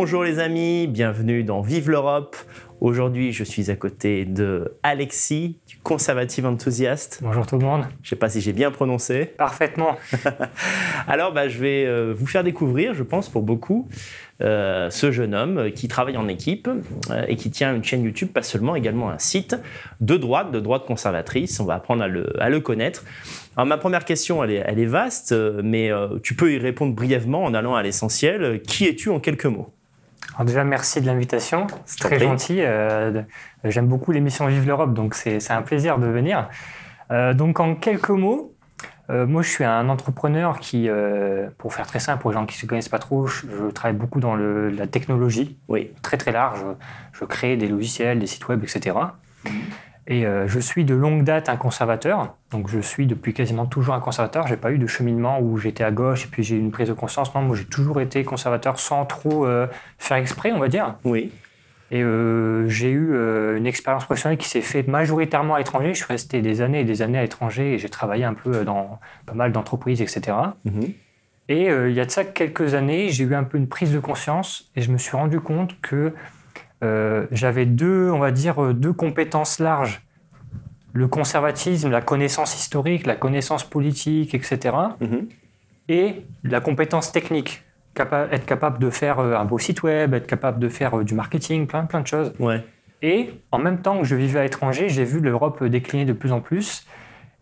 Bonjour les amis, bienvenue dans Vive l'Europe. Aujourd'hui, je suis à côté de Alexis, du Conservative Enthusiast. Bonjour tout le monde. Je ne sais pas si j'ai bien prononcé. Parfaitement. Alors, je vais vous faire découvrir, je pense pour beaucoup, ce jeune homme qui travaille en équipe et qui tient une chaîne YouTube, pas seulement, également un site de droite conservatrice. On va apprendre à le connaître. Alors, ma première question, elle est vaste, mais tu peux y répondre brièvement en allant à l'essentiel. Qui es-tu en quelques mots ? Alors déjà, merci de l'invitation. C'est très gentil. J'aime beaucoup l'émission Vive l'Europe, donc c'est un plaisir de venir. Donc, en quelques mots, moi, je suis un entrepreneur qui, pour faire très simple, pour les gens qui ne se connaissent pas trop, je travaille beaucoup dans la technologie, très très large. Je crée des logiciels, des sites web, etc. Et je suis de longue date un conservateur, donc je suis depuis quasiment toujours un conservateur. J'ai pas eu de cheminement où j'étais à gauche et puis j'ai eu une prise de conscience. Non, moi j'ai toujours été conservateur sans trop faire exprès, on va dire. Oui. Et j'ai eu une expérience professionnelle qui s'est faite majoritairement à l'étranger. Je suis resté des années et des années à l'étranger et j'ai travaillé un peu dans pas mal d'entreprises, etc. Et il y a de ça quelques années, j'ai eu un peu une prise de conscience et je me suis rendu compte que j'avais deux compétences larges. Le conservatisme, la connaissance historique, la connaissance politique, etc. Et la compétence technique. Être capable de faire un beau site web, être capable de faire du marketing, plein de choses. Ouais. Et en même temps que je vivais à l'étranger, j'ai vu l'Europe décliner de plus en plus.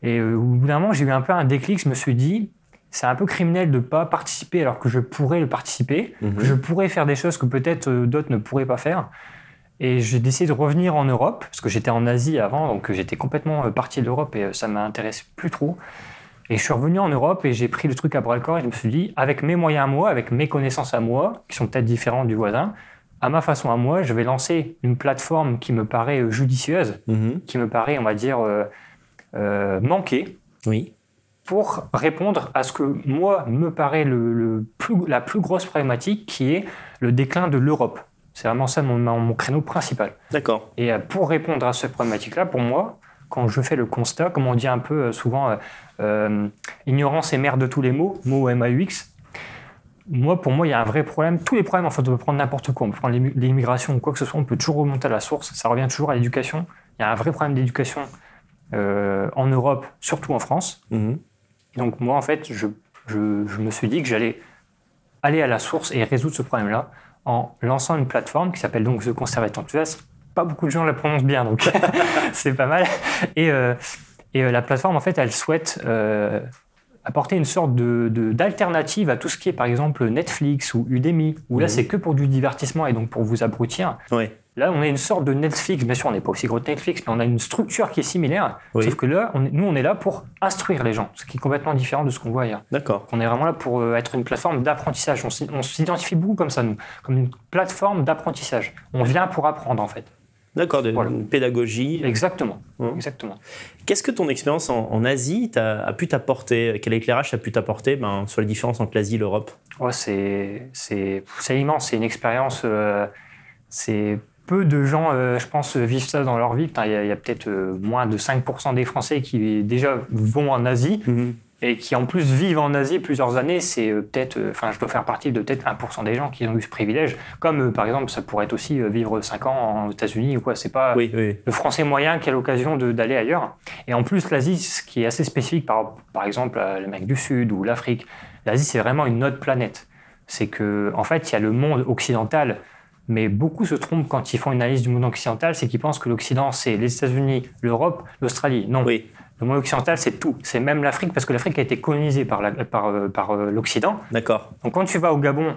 Et au bout d'un moment, j'ai eu un peu un déclic. Je me suis dit, c'est un peu criminel de ne pas participer alors que je pourrais le participer, que je pourrais faire des choses que peut-être d'autres ne pourraient pas faire. Et j'ai décidé de revenir en Europe, parce que j'étais en Asie avant, donc j'étais complètement parti de l'Europe et ça ne m'intéresse plus trop. Et je suis revenu en Europe et j'ai pris le truc à bras-le-corps et je me suis dit, avec mes moyens à moi, avec mes connaissances à moi, qui sont peut-être différentes du voisin, à ma façon à moi, je vais lancer une plateforme qui me paraît judicieuse, qui me paraît, on va dire, manquée. Oui. Pour répondre à ce que moi me paraît la plus grosse problématique, qui est le déclin de l'Europe. C'est vraiment ça mon créneau principal. D'accord. Et pour répondre à cette problématique-là, pour moi, quand je fais le constat, comme on dit un peu souvent, ignorance est mère de tous les maux, mots MAUX. Pour moi, il y a un vrai problème. Tous les problèmes, en fait, on peut prendre n'importe quoi. On peut prendre l'immigration ou quoi que ce soit, on peut toujours remonter à la source. Ça revient toujours à l'éducation. Il y a un vrai problème d'éducation en Europe, surtout en France. Donc moi, en fait, je me suis dit que j'allais aller à la source et résoudre ce problème-là en lançant une plateforme qui s'appelle donc The Conservative Enthusiast. Pas beaucoup de gens la prononcent bien, donc c'est pas mal. Et la plateforme, en fait, elle souhaite apporter une sorte d'alternative à tout ce qui est, par exemple, Netflix ou Udemy, où là, c'est que pour du divertissement et donc pour vous abrutir. Oui. Là, on est une sorte de Netflix. Bien sûr, on n'est pas aussi gros que Netflix, mais on a une structure qui est similaire. Oui. Sauf que là, on est là pour instruire les gens, ce qui est complètement différent de ce qu'on voit ailleurs. D'accord. On est vraiment là pour être une plateforme d'apprentissage. On s'identifie beaucoup comme ça, nous, comme une plateforme d'apprentissage. On vient pour apprendre, en fait. D'accord, une pédagogie. Exactement. Exactement. Qu'est-ce que ton expérience en Asie a pu t'apporter ? Quel éclairage ça a pu t'apporter sur la différence entre l'Asie et l'Europe ? C'est immense. C'est une expérience... c'est peu de gens, je pense, vivent ça dans leur vie. Il y a peut-être moins de 5% des Français qui déjà vont en Asie et qui en plus vivent en Asie plusieurs années. C'est peut-être, je dois faire partie de peut-être 1% des gens qui ont eu ce privilège. Comme par exemple, ça pourrait être aussi vivre 5 ans aux États-Unis ou quoi. C'est pas le Français moyen qui a l'occasion d'aller ailleurs. Et en plus, l'Asie, ce qui est assez spécifique par exemple l'Amérique du Sud ou l'Afrique, l'Asie, c'est vraiment une autre planète. C'est que, en fait, il y a le monde occidental. Mais beaucoup se trompent quand ils font une analyse du monde occidental, c'est qu'ils pensent que l'Occident, c'est les États-Unis, l'Europe, l'Australie. Non, le monde occidental, c'est tout. C'est même l'Afrique, parce que l'Afrique a été colonisée par l'Occident. D'accord. Donc quand tu vas au Gabon,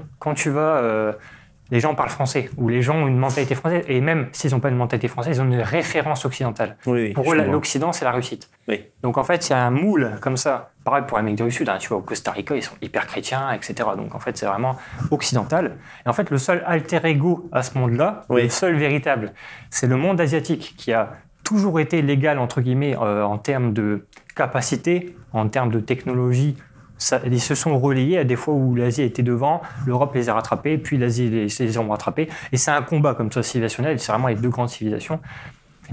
les gens parlent français, ou les gens ont une mentalité française, et même s'ils n'ont pas une mentalité française, ils ont une référence occidentale. Pour eux, l'Occident, c'est la réussite. Donc en fait, il y a un moule comme ça. Pareil pour l'Amérique du Sud, tu vois, au Costa Rica, ils sont hyper chrétiens, etc. Donc en fait, c'est vraiment occidental. Et en fait, le seul alter ego à ce monde-là, le seul véritable, c'est le monde asiatique, qui a toujours été légal, entre guillemets, en termes de capacité, en termes de technologie. Ils se sont relayés à des fois où l'Asie était devant, l'Europe les a rattrapés, puis l'Asie les a rattrapés. Et c'est un combat comme ça civilisationnel, c'est vraiment les deux grandes civilisations.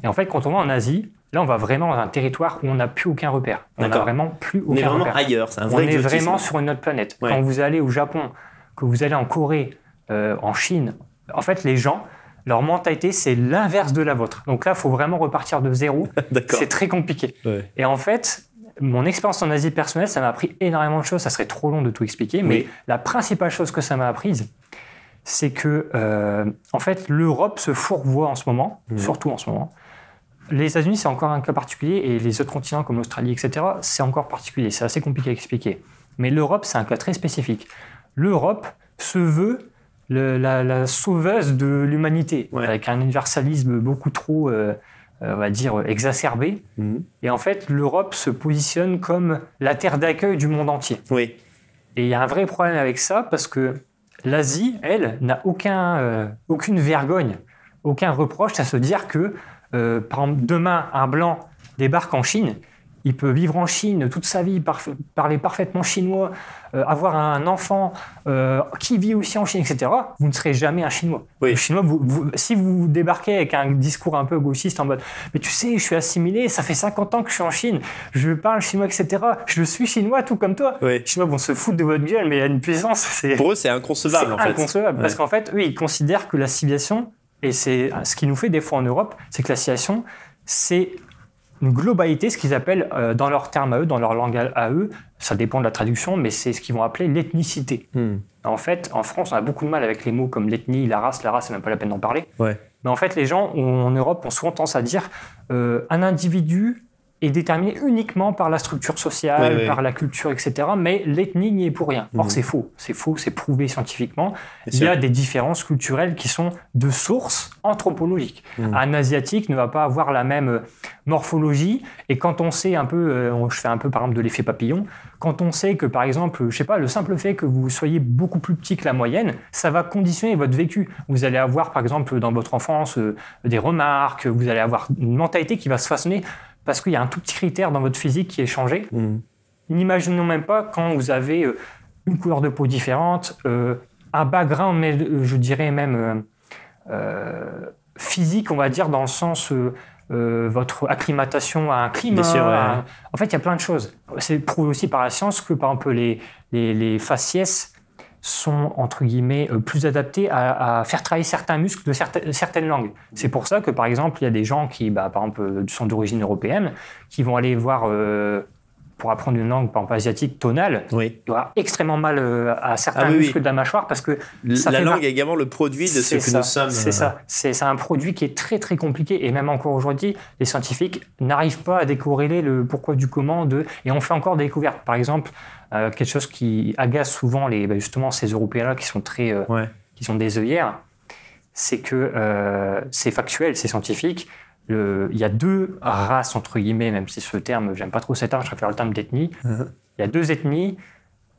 Et en fait, quand on va en Asie, là, on va vraiment dans un territoire où on n'a plus aucun repère. On n'a vraiment plus aucun repère. On est vraiment ailleurs, c'est un vrai On est exotisme. vraiment sur une autre planète. Quand vous allez au Japon, que vous allez en Corée, en Chine, en fait, les gens, leur mentalité, c'est l'inverse de la vôtre. Donc là, il faut vraiment repartir de zéro. C'est très compliqué. Ouais. Et en fait, mon expérience en Asie personnelle, ça m'a appris énormément de choses. Ça serait trop long de tout expliquer, mais la principale chose que ça m'a apprise, c'est que, en fait, l'Europe se fourvoie en ce moment, surtout en ce moment. Les États-Unis, c'est encore un cas particulier, et les autres continents comme l'Australie, etc., c'est encore particulier. C'est assez compliqué à expliquer. Mais l'Europe, c'est un cas très spécifique. L'Europe se veut la sauveuse de l'humanité, avec un universalisme beaucoup trop, on va dire, exacerbé. Et en fait, l'Europe se positionne comme la terre d'accueil du monde entier. Oui. Et il y a un vrai problème avec ça, parce que l'Asie, elle, n'a aucune vergogne, aucun reproche à se dire que, par exemple, demain, un Blanc débarque en Chine, il peut vivre en Chine toute sa vie, parler parfaitement chinois, avoir un enfant qui vit aussi en Chine, etc. Vous ne serez jamais un Chinois. Oui. Le Chinois, si vous débarquez avec un discours un peu gauchiste en mode « Mais tu sais, je suis assimilé, ça fait 50 ans que je suis en Chine, je parle chinois, etc. Je suis chinois tout comme toi. Oui. » Les Chinois vont se foutre de votre gueule, mais il y a une puissance. Pour eux, c'est inconcevable. C'est inconcevable, parce qu'en fait, eux, ils considèrent que la civilisation, et c'est ce qui nous fait des fois en Europe, c'est que la civilisation, c'est une globalité, ce qu'ils appellent, dans leurs termes à eux, dans leur langue à eux, ça dépend de la traduction, mais c'est ce qu'ils vont appeler l'ethnicité. En fait, en France, on a beaucoup de mal avec les mots comme l'ethnie, la race, c'est même pas la peine d'en parler. Ouais. Mais en fait, les gens en Europe ont souvent tendance à dire un individu est déterminé uniquement par la structure sociale, par la culture, etc. Mais l'ethnie n'y est pour rien. Or, c'est faux. C'est faux, c'est prouvé scientifiquement. Il y a des différences culturelles qui sont de source anthropologique. Un Asiatique ne va pas avoir la même morphologie. Et quand on sait un peu, je fais un peu par exemple de l'effet papillon, quand on sait que par exemple, je sais pas, le simple fait que vous soyez beaucoup plus petit que la moyenne, ça va conditionner votre vécu. Vous allez avoir par exemple dans votre enfance des remarques, vous allez avoir une mentalité qui va se façonner parce qu'il y a un tout petit critère dans votre physique qui est changé. N'imaginons même pas quand vous avez une couleur de peau différente, un background, mais je dirais même physique, on va dire, dans le sens votre acclimatation à un climat. Sûr, En fait, il y a plein de choses. C'est prouvé aussi par la science que, par exemple, les faciès sont, entre guillemets, plus adaptés à faire travailler certains muscles de certaines langues. C'est pour ça que, par exemple, il y a des gens qui, par exemple, sont d'origine européenne, qui vont aller voir, pour apprendre une langue, par exemple, asiatique, tonale, il y aura extrêmement mal à certains muscles de la mâchoire, parce que la langue est également le produit de ce que nous sommes. C'est ça. C'est un produit qui est très, très compliqué, et même encore aujourd'hui, les scientifiques n'arrivent pas à décorréler le pourquoi du comment, et on fait encore des découvertes. Par exemple, quelque chose qui agace souvent justement ces Européens-là qui sont très, qui sont des œillères, c'est que c'est factuel, c'est scientifique. Il y a deux races, entre guillemets, même si ce terme, j'aime pas trop cet terme, je préfère le terme d'ethnie. Il y a deux ethnies.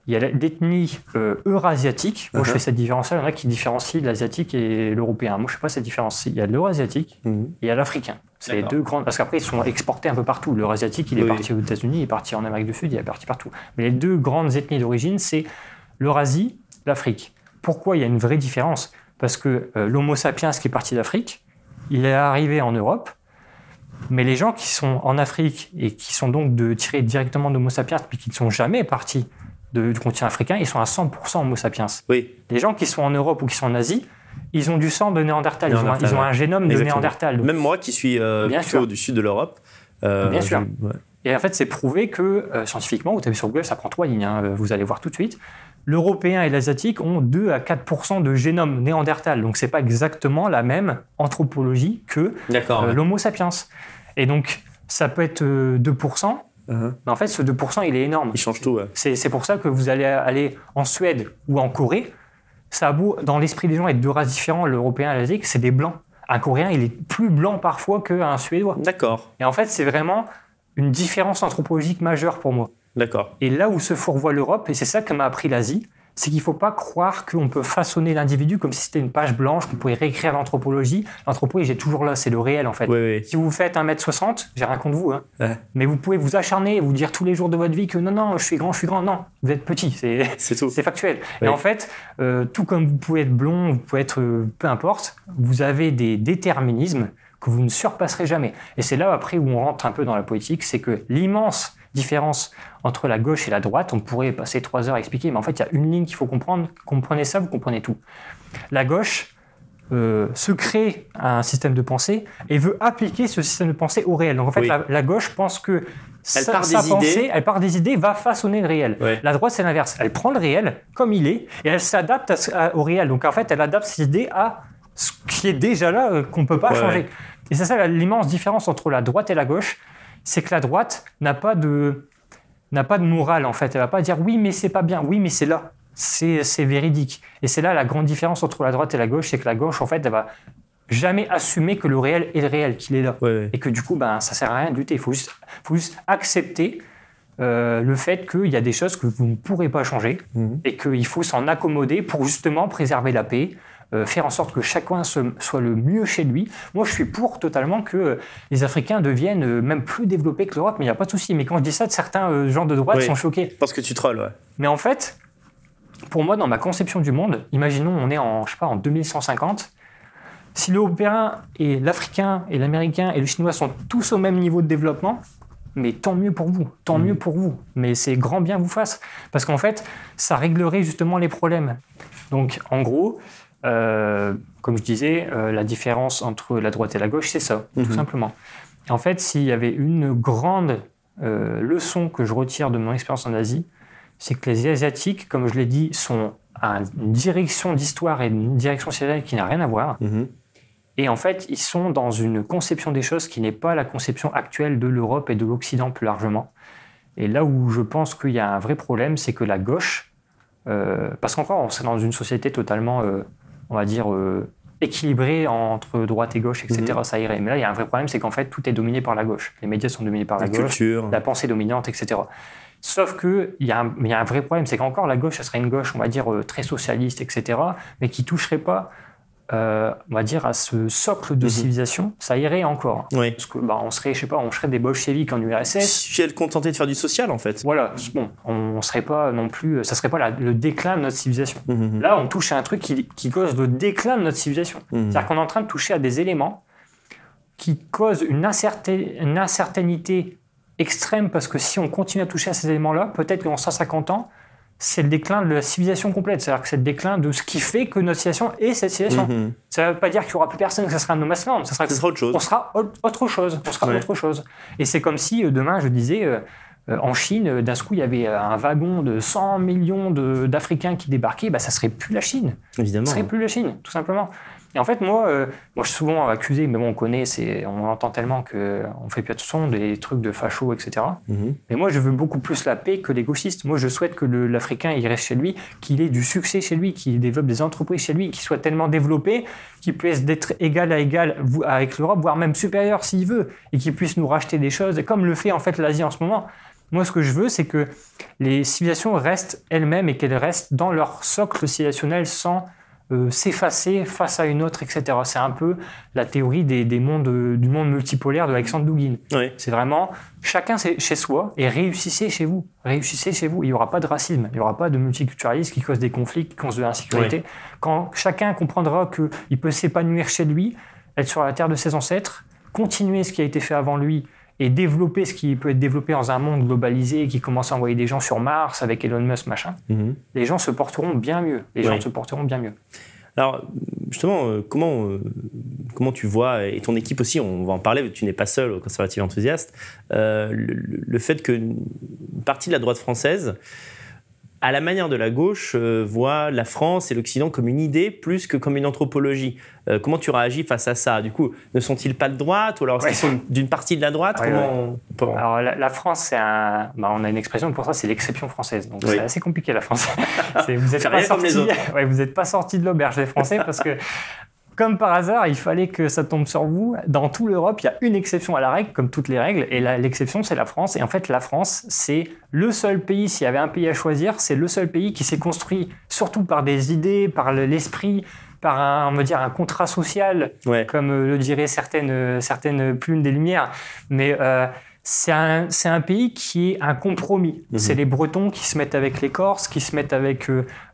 Il y a l'ethnie eurasiatique. Moi, je fais cette différence-là. Il y en a qui différencient l'asiatique et l'européen. Moi, je ne fais pas cette différence. Il y a l'eurasiatique et il y a l'africain. C'est les deux grandes. Parce qu'après, ils sont exportés un peu partout. L'eurasiatique, il est parti aux États-Unis, il est parti en Amérique du Sud, il est parti partout. Mais les deux grandes ethnies d'origine, c'est l'Eurasie, l'Afrique. Pourquoi il y a une vraie différence? Parce que l'Homo sapiens qui est parti d'Afrique, il est arrivé en Europe. Mais les gens qui sont en Afrique et qui sont donc tirés directement d'Homo sapiens, puis qui ne sont jamais partis du continent africain, ils sont à 100% Homo sapiens. Oui. Les gens qui sont en Europe ou qui sont en Asie, ils ont du sang de Néandertal. Ils ont un génome de Néandertal. Donc, même moi qui suis plutôt du sud de l'Europe. Bien sûr. Et en fait, c'est prouvé que scientifiquement, vous tapez sur Google, ça prend 3 lignes, vous allez voir tout de suite. L'Européen et l'Asiatique ont 2 à 4% de génome Néandertal. Donc, ce n'est pas exactement la même anthropologie que l'Homo sapiens. Et donc, ça peut être 2%. Mais en fait, ce 2%, il est énorme. Il change tout. C'est pour ça que vous allez aller en Suède ou en Corée. Ça a beau, dans l'esprit des gens, être 2 races différentes, l'Européen et l'Asiatique, c'est des blancs. Un Coréen, il est plus blanc parfois qu'un Suédois. D'accord. Et en fait, c'est vraiment une différence anthropologique majeure pour moi. D'accord. Et là où se fourvoie l'Europe, et c'est ça que m'a appris l'Asie, c'est qu'il ne faut pas croire qu'on peut façonner l'individu comme si c'était une page blanche, qu'on pouvait réécrire l'anthropologie. L'anthropologie est toujours là, c'est le réel en fait. Oui. Si vous faites 1m60, j'ai rien contre vous, mais vous pouvez vous acharner et vous dire tous les jours de votre vie que non, je suis grand. Non, vous êtes petit, c'est tout. C'est factuel. Oui. Et en fait, tout comme vous pouvez être blond, vous pouvez être peu importe, vous avez des déterminismes que vous ne surpasserez jamais. Et c'est là après où on rentre un peu dans la politique, c'est que l'immense différence entre la gauche et la droite, on pourrait passer 3 heures à expliquer, mais en fait, il y a une ligne qu'il faut comprendre. Comprenez ça, vous comprenez tout. La gauche se crée un système de pensée et veut appliquer ce système de pensée au réel. Donc en fait, la gauche pense que sa pensée, elle part des idées, va façonner le réel. Ouais. La droite, c'est l'inverse. Elle prend le réel comme il est et elle s'adapte au réel. Donc en fait, elle adapte ses idées à ce qui est déjà là, qu'on ne peut pas changer. Et c'est ça l'immense différence entre la droite et la gauche, c'est que la droite n'a pas de morale en fait. Elle ne va pas dire oui, mais c'est pas bien, oui, mais c'est là. C'est véridique. Et c'est là la grande différence entre la droite et la gauche, c'est que la gauche, en fait, elle va jamais assumer que le réel est le réel, qu'il est là. Et que du coup, ça sert à rien de lutter. Il faut juste accepter le fait qu'il y a des choses que vous ne pourrez pas changer et qu'il faut s'en accommoder pour justement préserver la paix, faire en sorte que chacun soit le mieux chez lui. Moi, je suis pour totalement que les Africains deviennent même plus développés que l'Europe, mais il n'y a pas de souci. Mais quand je dis ça, certains gens de droite sont choqués. Parce que tu trolles, ouais. Mais en fait, pour moi, dans ma conception du monde, imaginons on est en 2150, si l'Européen et l'Africain et l'Américain et le Chinois sont tous au même niveau de développement, mais tant mieux pour vous, tant mieux pour vous. Mais c'est grand bien vous fasse. Parce qu'en fait, ça réglerait justement les problèmes. Donc, en gros, comme je disais, la différence entre la droite et la gauche, c'est ça, tout simplement. Et en fait, s'il y avait une grande leçon que je retire de mon expérience en Asie, c'est que les Asiatiques, comme je l'ai dit, sont à une direction d'histoire et une direction civilisationnelle qui n'a rien à voir. Et en fait, ils sont dans une conception des choses qui n'est pas la conception actuelle de l'Europe et de l'Occident plus largement. Et là où je pense qu'il y a un vrai problème, c'est que la gauche, parce qu'encore, on serait dans une société totalement, on va dire, équilibrée entre droite et gauche, etc., ça irait. Mais là, il y a un vrai problème, c'est qu'en fait, tout est dominé par la gauche. Les médias sont dominés par la gauche, la pensée dominante, etc. Sauf qu'il y a un vrai problème, c'est qu'encore la gauche, ça serait une gauche, on va dire, très socialiste, etc., mais qui ne toucherait pas, on va dire, à ce socle de civilisation, ça irait encore. Parce que, on serait, on serait des bolcheviks en URSS. Si elle contentait de faire du social, en fait. Voilà, bon, on serait pas non plus, ça serait pas le déclin de notre civilisation. Là, on touche à un truc qui cause le déclin de notre civilisation. C'est-à-dire qu'on est en train de toucher à des éléments qui causent une incertainité extrême, parce que si on continue à toucher à ces éléments-là, peut-être qu'en 150 ans, c'est le déclin de la civilisation complète. C'est-à-dire que c'est le déclin de ce qui fait que notre civilisation est cette civilisation. Ça ne veut pas dire qu'il n'y aura plus personne, que ça sera un no man's land. Ça sera autre chose. On sera autre chose. Autre chose. Et c'est comme si demain, je disais, en Chine, d'un coup, il y avait un wagon de 100 millions d'Africains qui débarquaient, ça ne serait plus la Chine. Évidemment. Ça ne serait plus la Chine, tout simplement. Et en fait, moi, je suis souvent accusé, mais bon, on connaît, on entend tellement qu'on fait plus de son, des trucs de fachos, etc. Mais moi, je veux beaucoup plus la paix que les gauchistes. Moi, je souhaite que l'Africain, il reste chez lui, qu'il ait du succès chez lui, qu'il développe des entreprises chez lui, qu'il soit tellement développé, qu'il puisse être égal à égal avec l'Europe, voire même supérieur s'il veut, et qu'il puisse nous racheter des choses, comme le fait en fait l'Asie en ce moment. Moi, ce que je veux, c'est que les civilisations restent elles-mêmes et qu'elles restent dans leur socle civilisationnel sans s'effacer face à une autre, etc. C'est un peu la théorie du monde multipolaire de Alexandre Dugin. C'est vraiment chacun chez soi et réussissez chez vous. Réussissez chez vous. Il n'y aura pas de racisme, il n'y aura pas de multiculturalisme qui cause des conflits, qui cause de l'insécurité. Quand chacun comprendra qu'il peut s'épanouir chez lui, être sur la terre de ses ancêtres, continuer ce qui a été fait avant lui et développer ce qui peut être développé dans un monde globalisé qui commence à envoyer des gens sur Mars avec Elon Musk, machin, les gens se porteront bien mieux. Alors, justement, comment tu vois, et ton équipe aussi, on va en parler, tu n'es pas seul au Conservative Enthousiaste, le fait qu'une partie de la droite française, à la manière de la gauche, voit la France et l'Occident comme une idée plus que comme une anthropologie. Comment tu réagis face à ça? Du coup, ne sont-ils pas de droite, ou alors est-ce qu'ils sont d'une partie de la droite? Alors la France, c'est on a une expression pour ça, c'est l'exception française. Donc c'est assez compliqué la France. Vous n'êtes pas sorti de l'auberge des Français parce que, comme par hasard, il fallait que ça tombe sur vous. Dans toute l'Europe, il y a une exception à la règle, comme toutes les règles, et l'exception, c'est la France. Et en fait, la France, c'est le seul pays, s'il y avait un pays à choisir, c'est le seul pays qui s'est construit surtout par des idées, par l'esprit, par un contrat social, comme le diraient certaines plumes des Lumières. Mais c'est un pays qui est un compromis. C'est les Bretons qui se mettent avec les Corses, qui se mettent avec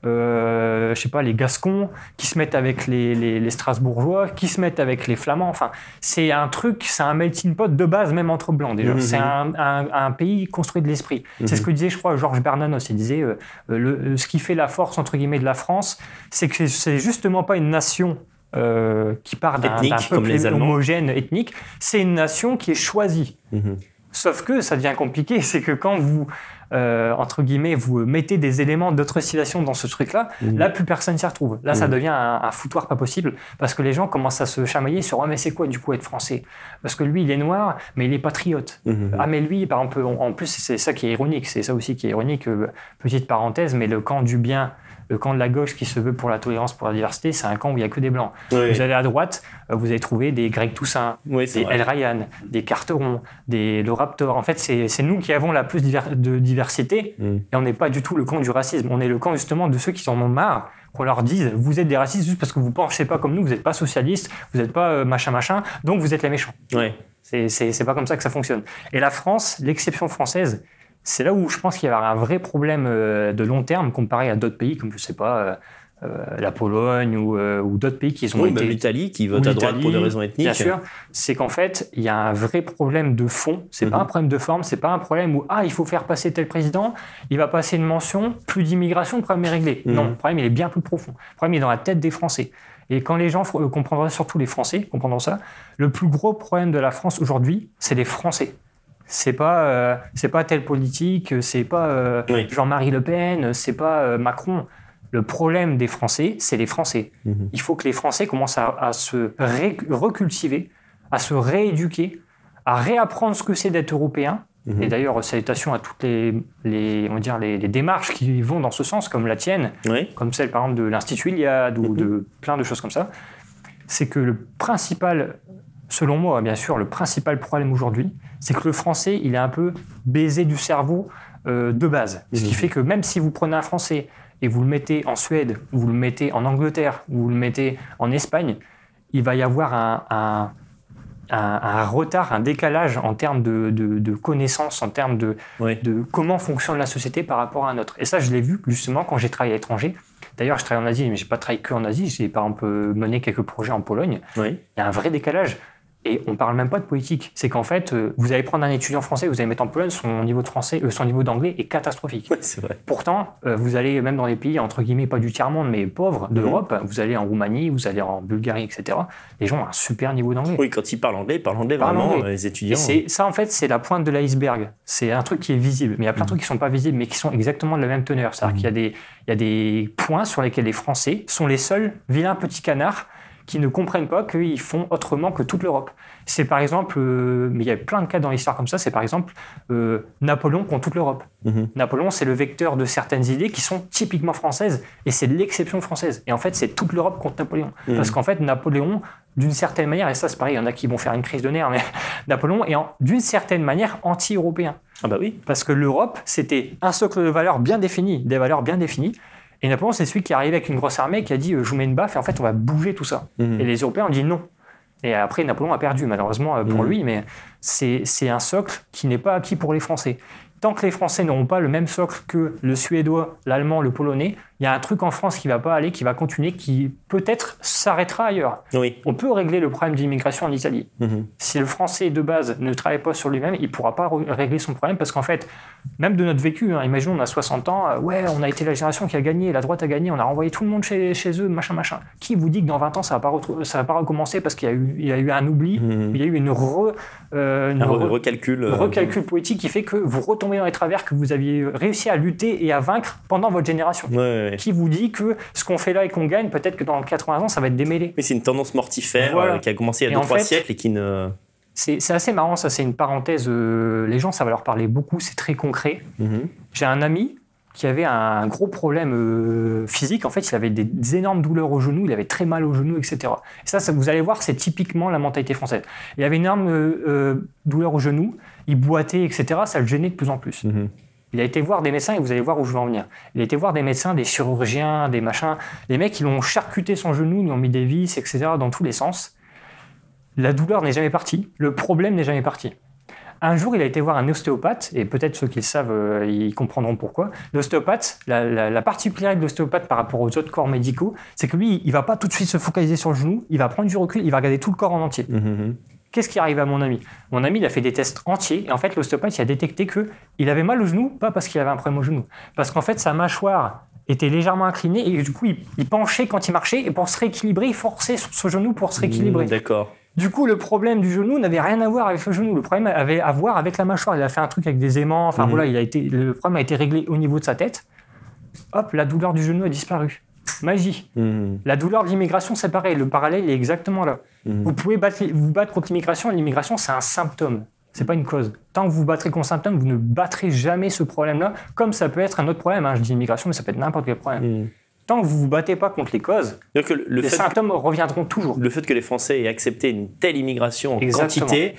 je sais pas, les Gascons, qui se mettent avec les Strasbourgeois, qui se mettent avec les Flamands. Enfin, c'est un melting pot de base, même entre blancs déjà. C'est un pays construit de l'esprit. C'est ce que disait, je crois, Georges Bernanos. Il disait ce qui fait la force, entre guillemets, de la France, c'est que c'est justement pas une nation qui part d'un peuple homogène ethnique, c'est une nation qui est choisie. Sauf que ça devient compliqué, c'est que quand vous, entre guillemets, vous mettez des éléments d'autre civilisation dans ce truc-là, là, plus personne s'y retrouve. Là, ça devient un foutoir pas possible, parce que les gens commencent à se chamailler sur « Ah, mais c'est quoi, du coup, être français ?» Parce que lui, il est noir, mais il est patriote. Ah, mais lui, par exemple, en plus, c'est ça qui est ironique, c'est ça aussi qui est ironique, petite parenthèse, mais le camp du bien, le camp de la gauche qui se veut pour la tolérance, pour la diversité, c'est un camp où il n'y a que des blancs. Oui. Vous allez à droite, vous allez trouver des Greg Toussaint, des El Ryan, des Carteron, le Raptor. En fait, c'est nous qui avons la plus de diversité et on n'est pas du tout le camp du racisme. On est le camp justement de ceux qui en ont marre, qu'on leur dise vous êtes des racistes juste parce que vous ne pensez pas comme nous, vous n'êtes pas socialistes, vous n'êtes pas machin, donc vous êtes les méchants. Oui. C'est pas comme ça que ça fonctionne. Et la France, l'exception française, c'est là où je pense qu'il y a un vrai problème de long terme comparé à d'autres pays comme, je sais pas, la Pologne ou d'autres pays qui ont été... l'Italie, qui vote à droite pour des raisons ethniques. Bien sûr, c'est qu'en fait, il y a un vrai problème de fond. C'est pas un problème de forme, c'est pas un problème où il faut faire passer tel président, il va passer une mention, plus d'immigration, le problème est réglé. Non, le problème il est bien plus profond. Le problème est dans la tête des Français. Et quand les gens comprendront, surtout les Français, comprendront ça, le plus gros problème de la France aujourd'hui, c'est les Français. C'est pas tel politique, c'est pas Jean-Marie Le Pen, c'est pas Macron. Le problème des Français, c'est les Français. Il faut que les Français commencent à se recultiver, à se rééduquer, à réapprendre ce que c'est d'être européen. Et d'ailleurs, salutations à toutes les démarches qui vont dans ce sens, comme la tienne, comme celle par exemple de l'Institut Iliade ou de plein de choses comme ça. C'est que le principal, selon moi, bien sûr, le principal problème aujourd'hui, c'est que le français, il est un peu baisé du cerveau de base. Ce qui fait que même si vous prenez un français et vous le mettez en Suède, vous le mettez en Angleterre, vous le mettez en Espagne, il va y avoir un retard, un décalage en termes de connaissances, en termes de comment fonctionne la société par rapport à un autre. Et ça, je l'ai vu justement quand j'ai travaillé à l'étranger. D'ailleurs, je travaille en Asie, mais je n'ai pas travaillé qu'en Asie. J'ai par exemple mené quelques projets en Pologne. Il y a un vrai décalage. Et on ne parle même pas de politique. C'est qu'en fait, vous allez prendre un étudiant français, vous allez mettre en Pologne, son niveau de français, son niveau d'anglais est catastrophique. C'est vrai. Pourtant, vous allez même dans les pays, entre guillemets, pas du tiers-monde, mais pauvres d'Europe, vous allez en Roumanie, vous allez en Bulgarie, etc. Les gens ont un super niveau d'anglais. Oui, quand ils parlent anglais vraiment, les étudiants. Ça, en fait, c'est la pointe de l'iceberg. C'est un truc qui est visible. Mais il y a plein de trucs qui ne sont pas visibles, mais qui sont exactement de la même teneur. C'est-à-dire qu'il y a des points sur lesquels les Français sont les seuls vilains petits canards qui ne comprennent pas qu'ils font autrement que toute l'Europe. C'est par exemple, mais il y a plein de cas dans l'histoire comme ça, c'est par exemple Napoléon contre toute l'Europe. Napoléon, c'est le vecteur de certaines idées qui sont typiquement françaises, et c'est l'exception française. Et en fait, c'est toute l'Europe contre Napoléon. Parce qu'en fait, Napoléon, d'une certaine manière, et ça c'est pareil, il y en a qui vont faire une crise de nerfs, mais Napoléon est d'une certaine manière anti-européen. Ah bah oui. Parce que l'Europe, c'était un socle de valeurs bien défini, des valeurs bien définies. Et Napoléon, c'est celui qui est arrivé avec une grosse armée qui a dit je vous mets une baffe et en fait on va bouger tout ça. Et les Européens ont dit non. Et après Napoléon a perdu malheureusement pour lui, mais c'est un socle qui n'est pas acquis pour les Français. Tant que les Français n'auront pas le même socle que le Suédois, l'Allemand, le Polonais, il y a un truc en France qui ne va pas aller, qui va continuer, qui peut-être s'arrêtera ailleurs. Oui. On peut régler le problème d'immigration en Italie. Si le Français de base ne travaille pas sur lui-même, il ne pourra pas régler son problème parce qu'en fait, même de notre vécu, imaginons on a 60 ans, on a été la génération qui a gagné, la droite a gagné, on a renvoyé tout le monde chez eux, machin. Qui vous dit que dans 20 ans, ça ne va pas recommencer parce qu'il y a eu un oubli, il y a eu un recalcul politique qui fait que vous retombez dans les travers que vous aviez réussi à lutter et à vaincre pendant votre génération. Qui vous dit que ce qu'on fait là et qu'on gagne, peut-être que dans 80 ans, ça va être démêlé. Mais c'est une tendance mortifère qui a commencé il y a 2-3 siècles et qui ne... C'est assez marrant, ça, c'est une parenthèse. Les gens, ça va leur parler beaucoup, c'est très concret. J'ai un ami qui avait un gros problème physique. En fait, il avait des énormes douleurs au genou, il avait très mal au genou, etc. Et ça, vous allez voir, c'est typiquement la mentalité française. Il avait une énorme douleur au genou, il boitait, etc. Ça le gênait de plus en plus. Il a été voir des médecins, et vous allez voir où je veux en venir. Il a été voir des médecins, des chirurgiens, des machins. Les mecs, ils l'ont charcuté son genou, ils lui ont mis des vis, etc., dans tous les sens. La douleur n'est jamais partie. Le problème n'est jamais parti. Un jour, il a été voir un ostéopathe, et peut-être ceux qui le savent, ils comprendront pourquoi. L'ostéopathe, la particularité de l'ostéopathe par rapport aux autres corps médicaux, c'est que lui, il ne va pas tout de suite se focaliser sur le genou, il va prendre du recul, il va regarder tout le corps en entier. Qu'est-ce qui arrive à mon ami? Mon ami, il a fait des tests entiers, et en fait, l'ostéopathe, il a détecté qu'il avait mal au genou, pas parce qu'il avait un problème au genou, parce qu'en fait, sa mâchoire était légèrement inclinée, et du coup, il penchait quand il marchait, et pour se rééquilibrer, il forçait sur ce genou pour se rééquilibrer. D'accord. Du coup, le problème du genou n'avait rien à voir avec le genou. Le problème avait à voir avec la mâchoire. Il a fait un truc avec des aimants. Enfin, voilà, le problème a été réglé au niveau de sa tête. Hop, la douleur du genou a disparu. Magie. La douleur de l'immigration, c'est pareil. Le parallèle est exactement là. Vous pouvez vous battre contre l'immigration. L'immigration, c'est un symptôme. C'est pas une cause. Tant que vous vous battrez contre un symptôme, vous ne battrez jamais ce problème-là. Comme ça peut être un autre problème. Je dis immigration, mais ça peut être n'importe quel problème. Tant que vous ne vous battez pas contre les causes, les symptômes reviendront toujours. Le fait que les Français aient accepté une telle immigration en quantité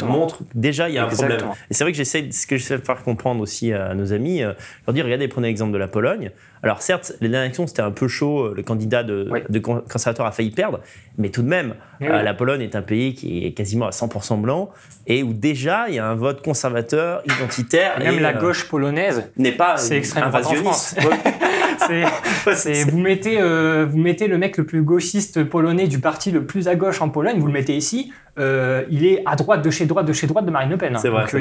montre déjà il y a un problème. Et c'est vrai que ce que j'essaie de faire comprendre aussi à nos amis, leur dire, regardez, prenez l'exemple de la Pologne. Alors certes, les dernières élections, c'était un peu chaud, le candidat de conservateur a failli perdre, mais tout de même, la Pologne est un pays qui est quasiment à 100% blanc et où déjà il y a un vote conservateur, identitaire. Même la gauche polonaise n'est pas extrêmement invasionniste. Vous mettez le mec le plus gauchiste polonais du parti le plus à gauche en Pologne, vous le mettez ici, il est à droite de chez droite de Marine Le Pen. C'est vrai, donc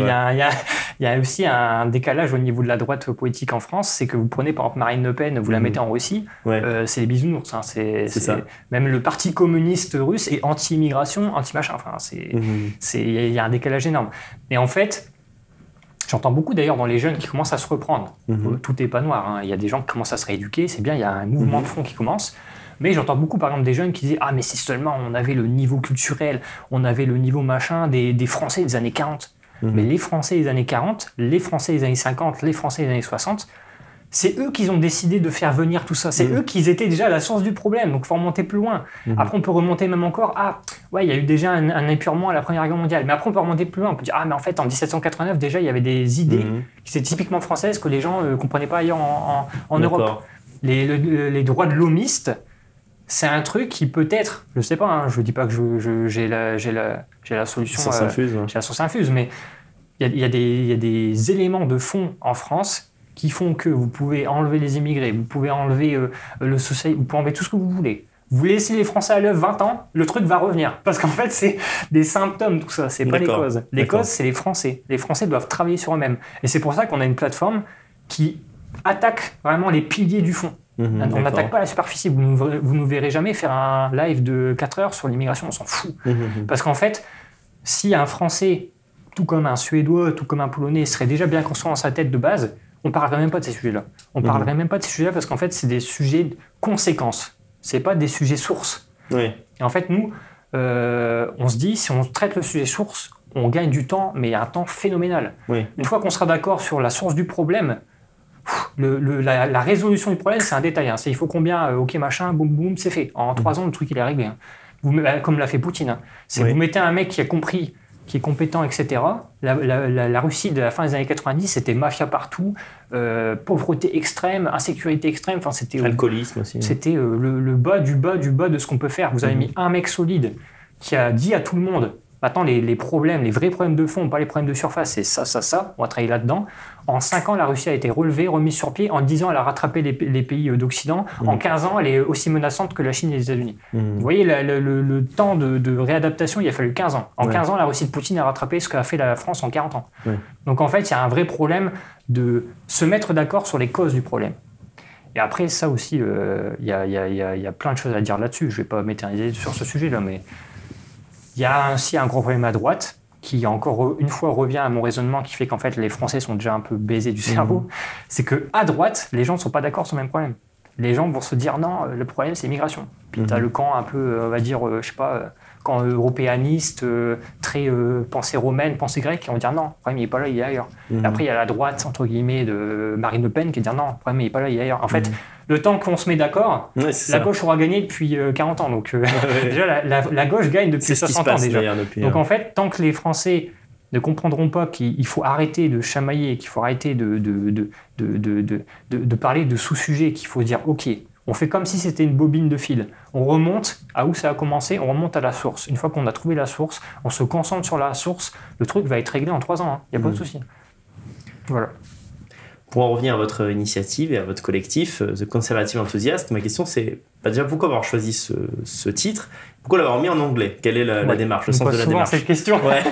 il y a aussi un décalage au niveau de la droite politique en France, c'est que vous prenez par exemple Marine Le Pen, vous la mettez en Russie, c'est les bisounours. C'est ça. Même le parti communiste russe est anti-immigration, anti-machin. Enfin, il y a un décalage énorme. Et en fait, j'entends beaucoup d'ailleurs dans les jeunes qui commencent à se reprendre. Tout n'est pas noir. Il y a des gens qui commencent à se rééduquer, c'est bien, il y a un mouvement de fond qui commence. Mais j'entends beaucoup par exemple des jeunes qui disent « Ah mais si seulement on avait le niveau culturel, on avait le niveau machin des Français des années 40. » Mais les Français des années 40, les Français des années 50, les Français des années 60, c'est eux qui ont décidé de faire venir tout ça. C'est eux qui étaient déjà la source du problème. Donc il faut remonter plus loin. Après on peut remonter même encore. Ah ouais, il y a eu déjà un épurement à la Première Guerre mondiale. Mais après on peut remonter plus loin. On peut dire ah mais en fait en 1789 déjà il y avait des idées qui étaient typiquement françaises que les gens ne comprenaient pas ailleurs en Europe. Les droits de l'homiste, c'est un truc qui peut-être, je sais pas, je dis pas que j'ai la solution, j'ai la science infuse, mais il y a des éléments de fond en France qui font que vous pouvez enlever les immigrés, vous pouvez enlever le social, vous pouvez enlever tout ce que vous voulez. Vous laissez les Français à l'œuvre 20 ans, le truc va revenir. Parce qu'en fait, c'est des symptômes, tout ça. C'est pas les causes. Les causes, c'est les Français. Les Français doivent travailler sur eux-mêmes. Et c'est pour ça qu'on a une plateforme qui attaque vraiment les piliers du fond. On n'attaque pas la superficie. Vous ne verrez jamais faire un live de 4 heures sur l'immigration, on s'en fout. Parce qu'en fait, si un Français, tout comme un Suédois, tout comme un Polonais, serait déjà bien construit dans sa tête de base, on ne parlerait même pas de ces sujets-là. On ne parlerait même pas de ces sujets-là parce qu'en fait, c'est des sujets de conséquences. Ce n'est pas des sujets sources. Et en fait, nous, on se dit, si on traite le sujet source, on gagne du temps, mais il y a un temps phénoménal. Une fois qu'on sera d'accord sur la source du problème, la résolution du problème, c'est un détail. Il faut combien, ok, machin, boum, boum, c'est fait. En 3 ans, le truc, il est réglé. Comme l'a fait Poutine. Vous mettez un mec qui a compris, qui est compétent, etc. La Russie de la fin des années 90, c'était mafia partout, pauvreté extrême, insécurité extrême. Enfin, c'était alcoolisme aussi. C'était le bas du bas du bas de ce qu'on peut faire. Vous avez mis un mec solide qui a dit à tout le monde maintenant les problèmes, les vrais problèmes de fond, pas les problèmes de surface, c'est ça, on va travailler là-dedans. En 5 ans, la Russie a été relevée, remise sur pied. En 10 ans, elle a rattrapé les pays d'Occident. En 15 ans, elle est aussi menaçante que la Chine et les États-Unis. Vous voyez, le temps de réadaptation, il a fallu 15 ans. En 15 ans, la Russie de Poutine a rattrapé ce qu'a fait la France en 40 ans. Donc en fait, il y a un vrai problème de se mettre d'accord sur les causes du problème. Et après, ça aussi, il y a plein de choses à dire là-dessus. Je ne vais pas m'éterniser sur ce sujet-là, mais il y a aussi un gros problème à droite qui, encore une fois, revient à mon raisonnement qui fait qu'en fait, les Français sont déjà un peu baisés du cerveau. C'est qu'à droite, les gens ne sont pas d'accord sur le même problème. Les gens vont se dire, non, le problème, c'est l'immigration. Puis tu as le camp un peu, on va dire, je sais pas, camp européaniste, très pensée romaine, pensée grecque, qui vont dire, non, le problème, il n'est pas là, il est ailleurs. Et après, il y a la droite, entre guillemets, de Marine Le Pen, qui va dire, non, le problème, il n'est pas là, il est ailleurs. En fait, le temps qu'on se met d'accord, la gauche aura gagné depuis 40 ans. Donc déjà, la gauche gagne depuis 60 ans déjà. Donc en fait, tant que les Français ne comprendront pas qu'il faut arrêter de chamailler, qu'il faut arrêter de parler de sous-sujets, qu'il faut dire, OK, On fait comme si c'était une bobine de fil. On remonte à où ça a commencé, on remonte à la source. Une fois qu'on a trouvé la source, on se concentre sur la source, le truc va être réglé en 3 ans. Il n'y a pas de souci. Voilà. Pour en revenir à votre initiative et à votre collectif, The Conservative Enthusiast, ma question c'est déjà pourquoi avoir choisi ce titre? Pourquoi l'avoir mis en anglais? Quelle est la démarche, le sens de la démarche? Cette question. Ouais.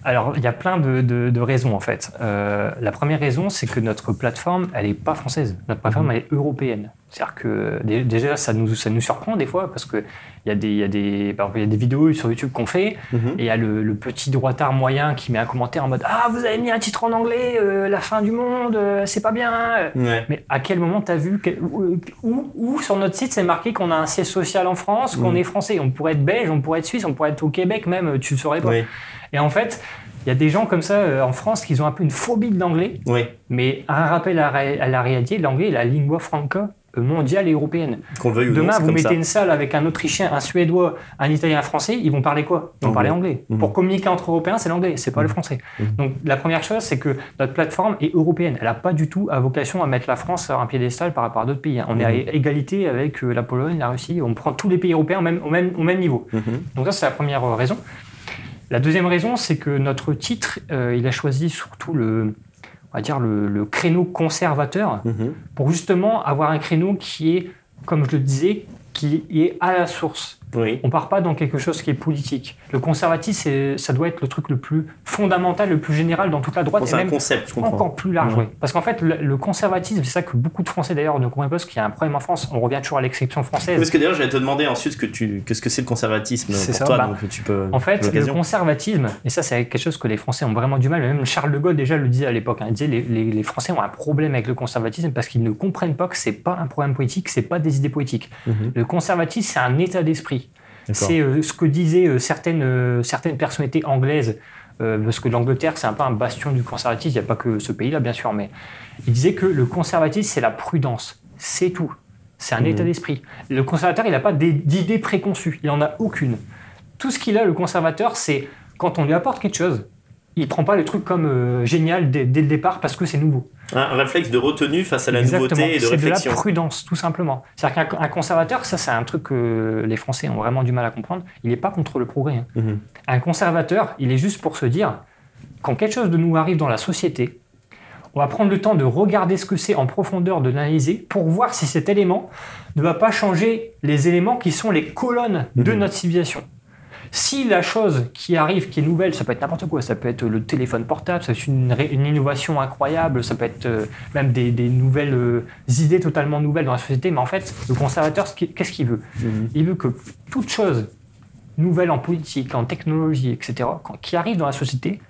Alors, il y a plein de raisons en fait. La première raison, c'est que notre plateforme, elle n'est pas française. Notre plateforme, elle est européenne. C'est-à-dire que déjà, ça nous surprend des fois parce qu'il y a des vidéos sur YouTube qu'on fait et il y a le petit droitard moyen qui met un commentaire en mode « Ah, vous avez mis un titre en anglais, la fin du monde, c'est pas bien !» Mais à quel moment t'as vu où sur notre site c'est marqué qu'on a un siège social en France, qu'on est français? On pourrait être belge, on pourrait être suisse, on pourrait être au Québec même, tu ne saurais pas. Et en fait, il y a des gens comme ça en France qui ont un peu une phobie de l'anglais. Mais un rappel à la réalité, l'anglais est la lingua franca mondiale et européenne. Qu'on le veuille ou non, demain, vous mettez ça. une salle avec un Autrichien, un Suédois, un Italien, un Français, ils vont parler quoi? Ils vont parler anglais. Pour communiquer entre Européens, c'est l'anglais, c'est pas le français. Donc la première chose, c'est que notre plateforme est européenne. Elle n'a pas du tout à vocation à mettre la France sur un piédestal par rapport à d'autres pays. On est à égalité avec la Pologne, la Russie. On prend tous les pays européens au même niveau. Donc ça, c'est la première raison. La deuxième raison, c'est que notre titre, il a choisi surtout le créneau conservateur pour justement avoir un créneau qui est, comme je le disais, qui est à la source. On ne part pas dans quelque chose qui est politique. Le conservatisme, ça doit être le truc le plus fondamental, le plus général dans toute la droite. C'est un concept, je comprends. Encore plus large, Parce qu'en fait, le conservatisme, c'est ça que beaucoup de Français d'ailleurs ne comprennent pas, parce qu'il y a un problème en France. On revient toujours à l'exception française. Parce que d'ailleurs, j'allais te demander ensuite ce que c'est le conservatisme pour toi. Donc tu peux, en fait, le conservatisme, et ça c'est quelque chose que les Français ont vraiment du mal, même Charles de Gaulle déjà le disait à l'époque, il disait les Français ont un problème avec le conservatisme parce qu'ils ne comprennent pas que c'est pas un problème politique, c'est pas des idées politiques. Le conservatisme, c'est un état d'esprit. C'est ce que disaient certaines personnalités anglaises, parce que l'Angleterre, c'est un peu un bastion du conservatisme, il n'y a pas que ce pays-là, bien sûr, mais ils disaient que le conservatisme, c'est la prudence, c'est tout. C'est un état d'esprit. Le conservateur, il n'a pas d'idées préconçues, il n'en a aucune. Tout ce qu'il a, le conservateur, c'est quand on lui apporte quelque chose, il ne prend pas le truc comme génial dès le départ parce que c'est nouveau. Un réflexe de retenue face à la nouveauté et de réflexion. C'est de la prudence, tout simplement. C'est-à-dire qu'un conservateur, ça c'est un truc que les Français ont vraiment du mal à comprendre, il n'est pas contre le progrès. Un conservateur, il est juste pour se dire, quand quelque chose de nouveau arrive dans la société, on va prendre le temps de regarder ce que c'est en profondeur, de l'analyser, pour voir si cet élément ne va pas changer les éléments qui sont les colonnes de notre civilisation. Si la chose qui arrive, qui est nouvelle, ça peut être n'importe quoi, ça peut être le téléphone portable, ça peut être une innovation incroyable, ça peut être même des nouvelles idées totalement nouvelles dans la société, mais en fait, le conservateur, qu'est-ce qu'il veut? Il veut que toute chose nouvelle en politique, en technologie, etc., qui arrive dans la société,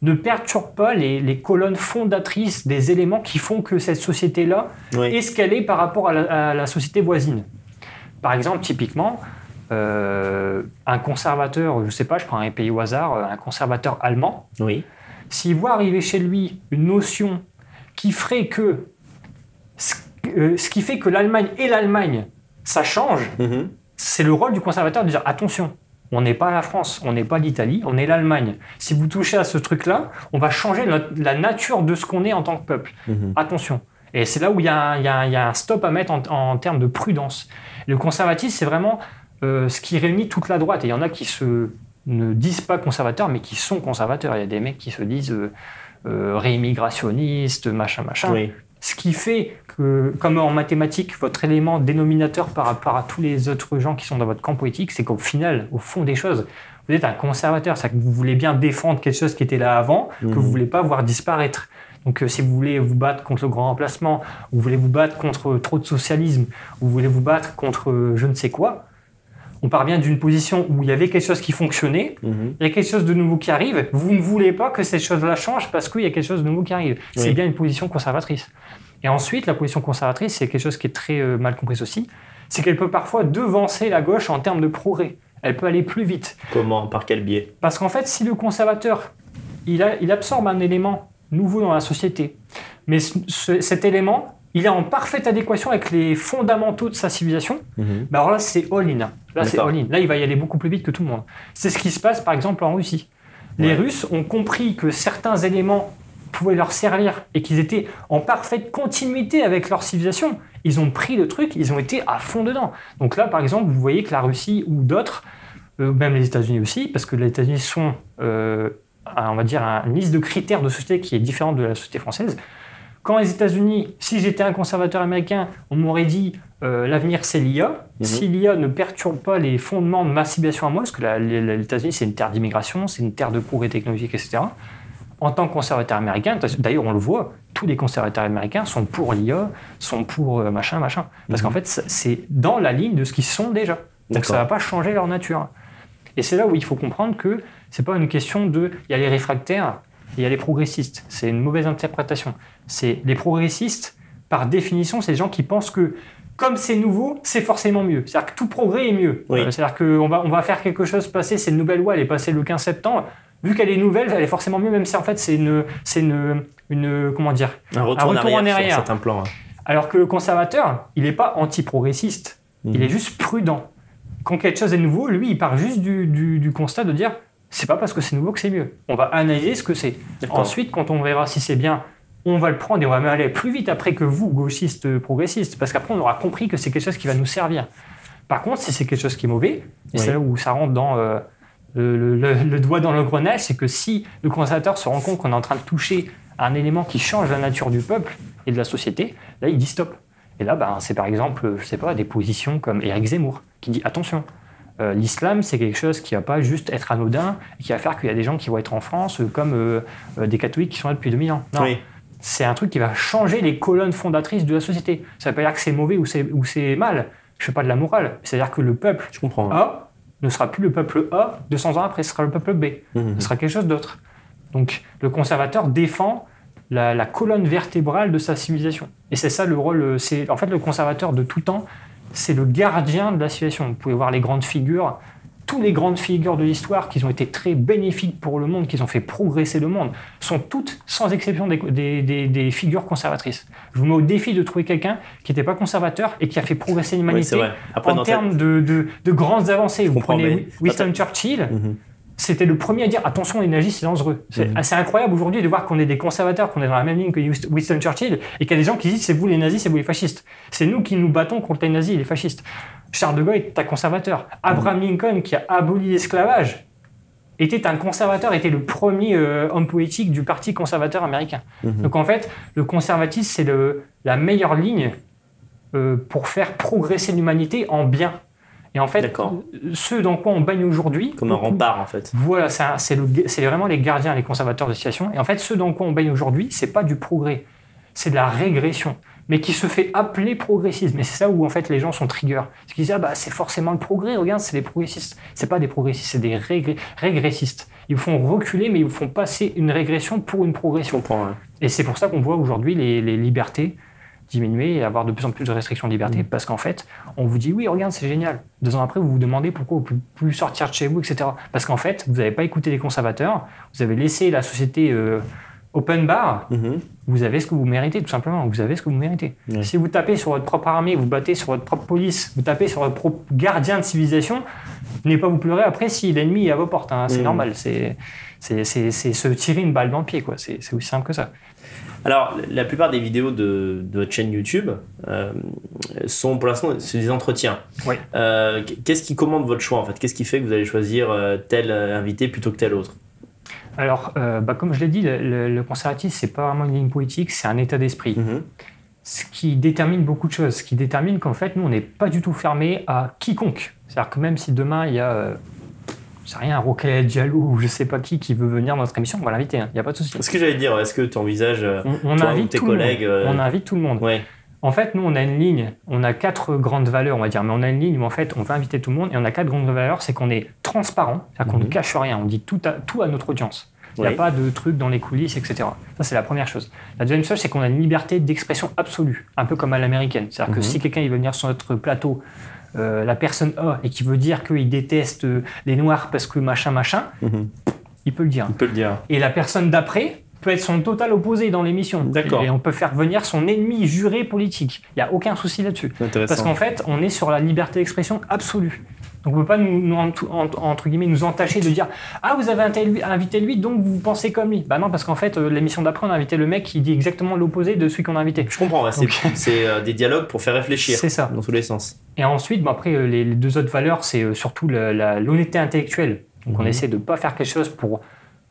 ne perturbe pas les colonnes fondatrices des éléments qui font que cette société-là est ce qu'elle est par rapport à la société voisine. Par exemple, typiquement, un conservateur, je ne sais pas, je prends un pays au hasard, un conservateur allemand, s'il voit arriver chez lui une notion qui ferait que ce qui fait que l'Allemagne et l'Allemagne, ça change, c'est le rôle du conservateur de dire attention, on n'est pas la France, on n'est pas l'Italie, on est l'Allemagne. Si vous touchez à ce truc-là, on va changer la nature de ce qu'on est en tant que peuple. Attention. Et c'est là où il y a un stop à mettre en termes de prudence. Le conservatisme, c'est vraiment ce qui réunit toute la droite. Et il y en a qui ne disent pas conservateurs, mais qui sont conservateurs. Il y a des mecs qui se disent réimmigrationnistes, machin. Ce qui fait que, comme en mathématiques, votre élément dénominateur par rapport à tous les autres gens qui sont dans votre camp politique, c'est qu'au final, au fond des choses, vous êtes un conservateur. C'est-à-dire que vous voulez bien défendre quelque chose qui était là avant, que vous ne voulez pas voir disparaître. Donc si vous voulez vous battre contre le grand remplacement, vous voulez vous battre contre trop de socialisme, vous voulez vous battre contre je ne sais quoi, on part bien d'une position où il y avait quelque chose qui fonctionnait, il y a quelque chose de nouveau qui arrive, vous ne voulez pas que cette chose-là change parce qu'il y a quelque chose de nouveau qui arrive. C'est bien une position conservatrice. Et ensuite, la position conservatrice, c'est quelque chose qui est très mal compris aussi, c'est qu'elle peut parfois devancer la gauche en termes de progrès. Elle peut aller plus vite. Comment? Par quel biais? Parce qu'en fait, si le conservateur, il absorbe un élément nouveau dans la société, mais cet élément, il est en parfaite adéquation avec les fondamentaux de sa civilisation, alors là, c'est all-in. Là, il va y aller beaucoup plus vite que tout le monde. C'est ce qui se passe, par exemple, en Russie. Les Russes ont compris que certains éléments pouvait leur servir et qu'ils étaient en parfaite continuité avec leur civilisation, ils ont pris le truc, ils ont été à fond dedans. Donc là, par exemple, vous voyez que la Russie ou d'autres, même les États-Unis aussi, parce que les États-Unis sont, on va dire, une liste de critères de société qui est différente de la société française. Quand les États-Unis, si j'étais un conservateur américain, on m'aurait dit l'avenir c'est l'IA. Si l'IA ne perturbe pas les fondements de ma civilisation à moi, parce que les États-Unis c'est une terre d'immigration, c'est une terre de progrès technologique, etc. En tant que conservateur américain, d'ailleurs on le voit, tous les conservateurs américains sont pour l'IA, sont pour machin. Parce qu'en fait c'est dans la ligne de ce qu'ils sont déjà. Donc ça ne va pas changer leur nature. Et c'est là où il faut comprendre que c'est pas une question de il y a les réfractaires, il y a les progressistes. C'est une mauvaise interprétation. C'est les progressistes, par définition, c'est les gens qui pensent que comme c'est nouveau, c'est forcément mieux. C'est-à-dire que tout progrès est mieux. Oui. C'est-à-dire qu'on va faire quelque chose passer, c'est une nouvelle loi, elle est passée le 15 septembre. Vu qu'elle est nouvelle, elle est forcément mieux, même si en fait c'est comment dire, un retour en arrière sur certains plans. Alors que le conservateur, il n'est pas anti-progressiste, il est juste prudent. Quand quelque chose est nouveau, lui, il part juste du constat de dire c'est pas parce que c'est nouveau que c'est mieux. On va analyser ce que c'est. Ensuite, quand on verra si c'est bien, on va le prendre et on va même aller plus vite après que vous, gauchistes, progressistes, parce qu'après on aura compris que c'est quelque chose qui va nous servir. Par contre, si c'est quelque chose qui est mauvais, et c'est là où ça rentre dans le doigt dans l'engrenage, c'est que si le conservateur se rend compte qu'on est en train de toucher à un élément qui change la nature du peuple et de la société, là il dit stop. Et là, c'est par exemple, je sais pas, des positions comme Éric Zemmour, qui dit attention, l'islam c'est quelque chose qui va pas juste être anodin, et qui va faire qu'il y a des gens qui vont être en France comme des catholiques qui sont là depuis 2000 ans. Non. Oui. C'est un truc qui va changer les colonnes fondatrices de la société. Ça ne veut pas dire que c'est mauvais ou c'est mal. Je ne fais pas de la morale. C'est-à-dire que le peuple A ne sera plus le peuple A 200 ans après, ce sera le peuple B. Ce sera quelque chose d'autre. Donc le conservateur défend la colonne vertébrale de sa civilisation. Et c'est ça le rôle. En fait, le conservateur de tout temps, c'est le gardien de la civilisation. Vous pouvez voir les grandes figures. Toutes les grandes figures de l'histoire qui ont été très bénéfiques pour le monde, qui ont fait progresser le monde, sont toutes, sans exception, des figures conservatrices. Je vous mets au défi de trouver quelqu'un qui n'était pas conservateur et qui a fait progresser l'humanité en termes de grandes avancées. Vous prenez Winston Churchill, c'était le premier à dire « Attention, les nazis, c'est dangereux ». C'est incroyable aujourd'hui de voir qu'on est des conservateurs, qu'on est dans la même ligne que Winston Churchill, et qu'il y a des gens qui disent « C'est vous les nazis, c'est vous les fascistes ». C'est nous qui nous battons contre les nazis et les fascistes. Charles de Gaulle était un conservateur. Abraham Lincoln, qui a aboli l'esclavage, était un conservateur, était le premier homme politique du Parti conservateur américain. Donc en fait, le conservatisme, c'est la meilleure ligne pour faire progresser l'humanité en bien. Et en fait, ce dans quoi on baigne aujourd'hui... Comme un rempart, en fait. Voilà, c'est vraiment les gardiens, les conservateurs de situation. Et en fait, ce dans quoi on baigne aujourd'hui, c'est pas du progrès, c'est de la régression, mais qui se fait appeler progressisme. Et c'est ça où en fait les gens sont triggers. Parce qu'ils disent c'est forcément le progrès, regarde, c'est les progressistes. C'est pas des progressistes, c'est des régressistes. Ils vous font reculer, mais ils vous font passer une régression pour une progression. Je comprends, ouais. Et c'est pour ça qu'on voit aujourd'hui les libertés diminuer et avoir de plus en plus de restrictions de liberté, parce qu'en fait, on vous dit oui, regarde, c'est génial. 2 ans après, vous vous demandez pourquoi vous ne pouvez plus sortir de chez vous, etc. Parce qu'en fait, vous n'avez pas écouté les conservateurs, vous avez laissé la société open bar, vous avez ce que vous méritez, tout simplement. Vous avez ce que vous méritez. Si vous tapez sur votre propre armée, vous battez sur votre propre police, vous tapez sur votre propre gardien de civilisation, n'allez pas vous pleurer après si l'ennemi est à vos portes. Hein. C'est normal. C'est se tirer une balle dans le pied, quoi. C'est aussi simple que ça. Alors, la plupart des vidéos de votre chaîne YouTube sont, pour l'instant, c'est des entretiens. Oui. Qu'est-ce qui commande votre choix, en fait ? Qu'est-ce qui fait que vous allez choisir tel invité plutôt que tel autre ? Alors, comme je l'ai dit, le conservatisme, c'est pas vraiment une ligne politique, c'est un état d'esprit. Ce qui détermine beaucoup de choses. Ce qui détermine qu'en fait, nous, on n'est pas du tout fermé à quiconque. C'est-à-dire que même si demain, il y a... je sais rien, Rokhaya Diallo ou je sais pas qui veut venir dans notre émission, on va l'inviter, il n'y a pas de souci. Ce que j'allais dire, est-ce que tu envisages on toi invite ou tes tout collègues On invite tout le monde. Ouais. En fait, nous, on a une ligne, on a 4 grandes valeurs, on va dire, mais on a une ligne où en fait, on veut inviter tout le monde et on a 4 grandes valeurs, c'est qu'on est transparent, c'est-à-dire qu'on ne cache rien, on dit tout à notre audience. Il n'y a pas de trucs dans les coulisses, etc. Ça, c'est la première chose. La deuxième chose, c'est qu'on a une liberté d'expression absolue, un peu comme à l'américaine. C'est-à-dire que si quelqu'un il veut venir sur notre plateau, la personne A, et qui veut dire qu'il déteste les Noirs parce que machin, il peut le dire. Il peut le dire. Et la personne d'après peut être son total opposé dans l'émission. D'accord. Et on peut faire venir son ennemi juré politique. Il n'y a aucun souci là-dessus. Intéressant. Parce qu'en fait, on est sur la liberté d'expression absolue. Donc on ne peut pas entre guillemets nous entacher de dire « Ah, vous avez invité lui, donc vous pensez comme lui ». Bah non, parce qu'en fait, l'émission d'après, on a invité le mec qui dit exactement l'opposé de celui qu'on a invité. Je comprends, ouais, c'est des dialogues pour faire réfléchir. C'est ça. Dans tous les sens. Et ensuite, après, les deux autres valeurs, c'est surtout l'honnêteté intellectuelle. Donc on essaie de ne pas faire quelque chose pour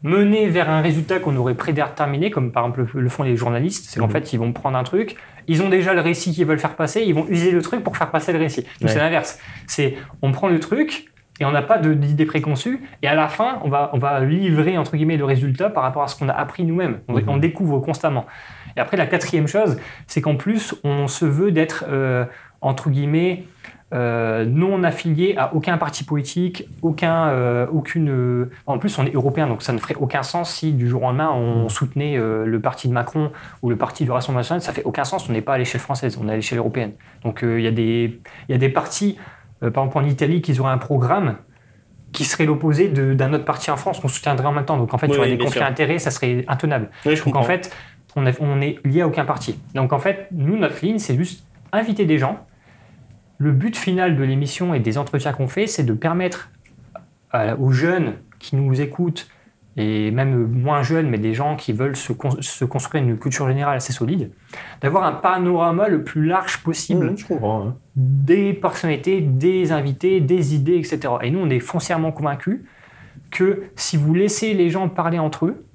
mener vers un résultat qu'on aurait prédéterminé, comme par exemple le font les journalistes. C'est qu'en fait, ils vont prendre un truc, ils ont déjà le récit qu'ils veulent faire passer, ils vont user le truc pour faire passer le récit. Donc c'est l'inverse. On prend le truc et on n'a pas d'idée préconçue, et à la fin, on va livrer, entre guillemets, le résultat par rapport à ce qu'on a appris nous-mêmes. On découvre constamment. Et après, la quatrième chose, c'est qu'en plus, on se veut d'être, entre guillemets, non affilié à aucun parti politique, aucune. En plus, on est européen, donc ça ne ferait aucun sens si du jour au lendemain on soutenait le parti de Macron ou le parti du Rassemblement national. Ça fait aucun sens. On n'est pas à l'échelle française, on est à l'échelle européenne. Donc il y a des partis, par exemple en Italie, qui auraient un programme qui serait l'opposé d'un autre parti en France qu'on soutiendrait en même temps. Donc en fait, il y aurait des conflits d'intérêts, ça serait intenable. Oui, donc en fait, on est lié à aucun parti. Donc en fait, nous, notre ligne, c'est juste inviter des gens. Le but final de l'émission et des entretiens qu'on fait, c'est de permettre aux jeunes qui nous écoutent, et même moins jeunes, mais des gens qui veulent se construire une culture générale assez solide, d'avoir un panorama le plus large possible des personnalités, des invités, des idées, etc. Et nous, on est foncièrement convaincus que si vous laissez les gens parler entre eux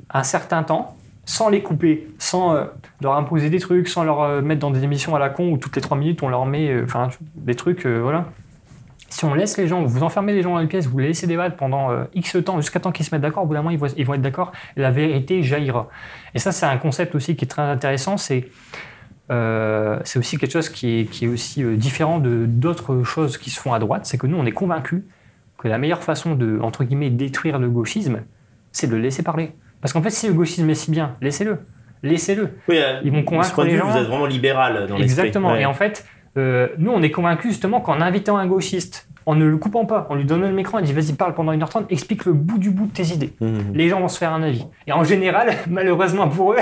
un certain temps, sans les couper, sans leur imposer des trucs, sans leur mettre dans des émissions à la con où toutes les 3 minutes on leur met des trucs, voilà. Si on laisse les gens, vous enfermez les gens dans une pièce, vous les laissez débattre pendant X temps, jusqu'à temps qu'ils se mettent d'accord, au bout d'un moment ils vont être d'accord et la vérité jaillira. Et ça, c'est un concept aussi qui est très intéressant, c'est aussi quelque chose qui est aussi différent d'autres choses qui se font à droite, c'est que nous on est convaincus que la meilleure façon de, entre guillemets, détruire le gauchisme, c'est de le laisser parler. Parce qu'en fait, si le gauchisme est si bien, laissez-le. Laissez-le. Oui, ils vont convaincre les gens. Vous êtes vraiment libéral dans l'esprit. Exactement. Ouais. Et en fait, nous, on est convaincus justement qu'en invitant un gauchiste, en ne le coupant pas, en lui donnant le micro, on dit vas-y, parle pendant 1h30, explique le bout du bout de tes idées. Les gens vont se faire un avis. Et en général, malheureusement pour eux,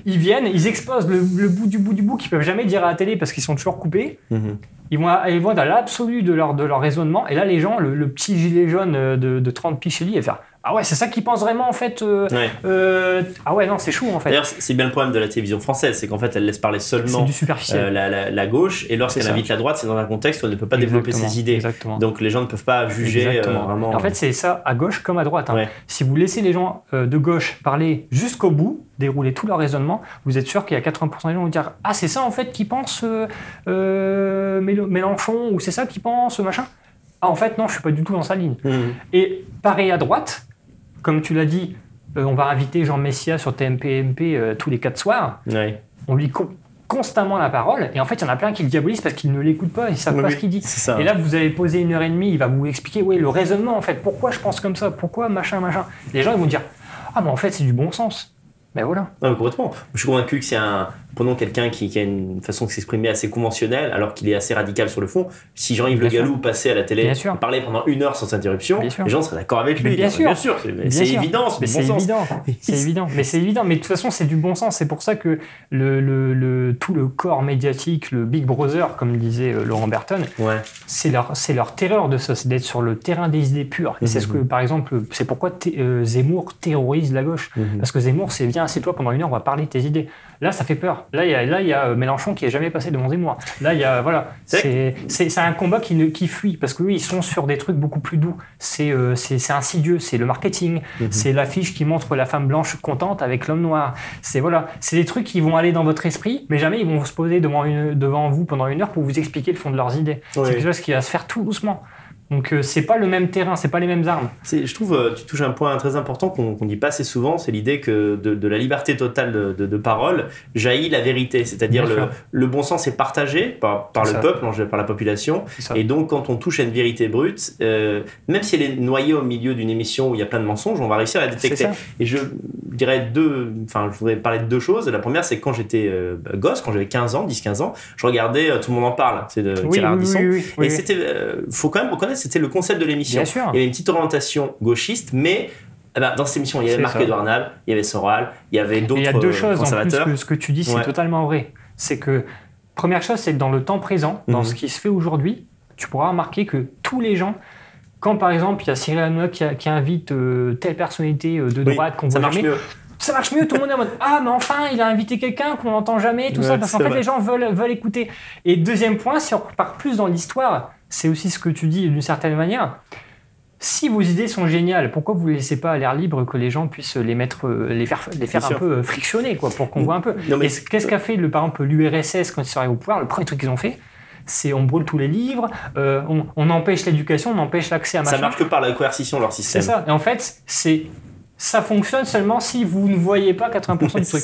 ils viennent, ils exposent le bout du bout qu'ils peuvent jamais dire à la télé parce qu'ils sont toujours coupés. Ils vont dans l'absolu de leur raisonnement. Et là, les gens, le petit gilet jaune de 30 piges chez lui, il va faire ah ouais, c'est ça qu'ils pensent vraiment en fait. Ah ouais, non, c'est chaud en fait. D'ailleurs, c'est bien le problème de la télévision française, c'est qu'en fait, elle laisse parler seulement du superficiel. La gauche, et lorsqu'elle invite la droite, c'est dans un contexte où elle ne peut pas développer ses idées. Exactement. Donc les gens ne peuvent pas juger vraiment. En fait, c'est ça à gauche comme à droite. Si vous laissez les gens de gauche parler jusqu'au bout, dérouler tout leur raisonnement, vous êtes sûr qu'il y a 80% des gens qui vont dire ah, c'est ça en fait qui pense Mélenchon, ou c'est ça qui pense machin. Ah, en fait, non, je suis pas du tout dans sa ligne. Et pareil à droite, comme tu l'as dit, on va inviter Jean Messia sur TMP-MP tous les 4 soirs. On lui coupe constamment la parole, et en fait, il y en a plein qui le diabolisent parce qu'ils ne l'écoutent pas, ils ne savent pas ce qu'il dit. Et là, vous allez poser 1h30, il va vous expliquer le raisonnement, en fait, pourquoi je pense comme ça, pourquoi machin. Les gens ils vont dire ah, mais en fait, c'est du bon sens. Ben voilà. Non, mais complètement. Je suis convaincu que c'est prenons quelqu'un qui a une façon de s'exprimer assez conventionnelle, alors qu'il est assez radical sur le fond. Si Jean-Yves Le Gallou passait à la télé et parlait pendant 1 heure sans interruption, les gens seraient d'accord avec lui. Bien sûr. C'est évident, c'est du bon sens. C'est évident. Mais c'est évident. Mais de toute façon, c'est du bon sens. C'est pour ça que tout le corps médiatique, le Big Brother, comme disait Laurent Berton, c'est leur terreur de ça, c'est d'être sur le terrain des idées pures. Et c'est ce que, par exemple, c'est pourquoi Zemmour terrorise la gauche. Parce que Zemmour, c'est viens, assieds-toi pendant 1 heure, on va parler de tes idées. Là, ça fait peur. Là, il y a Mélenchon qui n'est jamais passé devant Zemmour. Là, il y a, voilà. C'est un combat qui fuit, parce que ils sont sur des trucs beaucoup plus doux. C'est insidieux, c'est le marketing, c'est l'affiche qui montre la femme blanche contente avec l'homme noir. C'est des trucs qui vont aller dans votre esprit, mais jamais ils vont se poser devant vous pendant 1 heure pour vous expliquer le fond de leurs idées. C'est quelque chose qui va se faire tout doucement. Donc c'est pas le même terrain, c'est pas les mêmes armes. Je trouve tu touches un point très important qu'on dit pas assez souvent, c'est l'idée que de la liberté totale de parole jaillit la vérité, c'est-à-dire le bon sens est partagé par le peuple, par la population, et donc quand on touche à une vérité brute, même si elle est noyée au milieu d'une émission où il y a plein de mensonges, on va réussir à la détecter. Et je voudrais parler de 2 choses. La première, c'est que quand j'étais gosse, quand j'avais 10-15 ans, je regardais Tout le monde en parle, c'est de Thierry Ardisson, et c'était, faut quand même reconnaître, c'était le concept de l'émission. Il y avait une petite orientation gauchiste, mais dans cette émission, il y avait Marc-Edouard Nab, il y avait Soral, il y avait d'autres conservateurs. Il y a 2 choses en plus que ce que tu dis, c'est totalement vrai. C'est que, première chose, c'est que dans le temps présent, dans ce qui se fait aujourd'hui, tu pourras remarquer que tous les gens, quand par exemple il y a Cyril Hanouna qui invite telle personnalité de droite qu'on voit jamais, ça marche mieux, tout le monde est en mode « Ah, mais enfin, il a invité quelqu'un qu'on n'entend jamais, tout ça », parce qu'en fait, les gens veulent écouter. Et deuxième point, si on repart plus dans l'histoire, c'est aussi ce que tu dis d'une certaine manière, si vos idées sont géniales, pourquoi vous ne laissez pas à l'air libre que les gens puissent les faire un peu frictionner, quoi, pour qu'on voit un peu. Qu'est-ce qu'a fait, par exemple, l'URSS quand ils sont arrivés au pouvoir? Le premier truc qu'ils ont fait, c'est on brûle tous les livres, on empêche l'éducation, on empêche l'accès à machin. Ça marche que par la coercition, leur système. C'est ça. Et en fait, ça fonctionne seulement si vous ne voyez pas 80% du truc.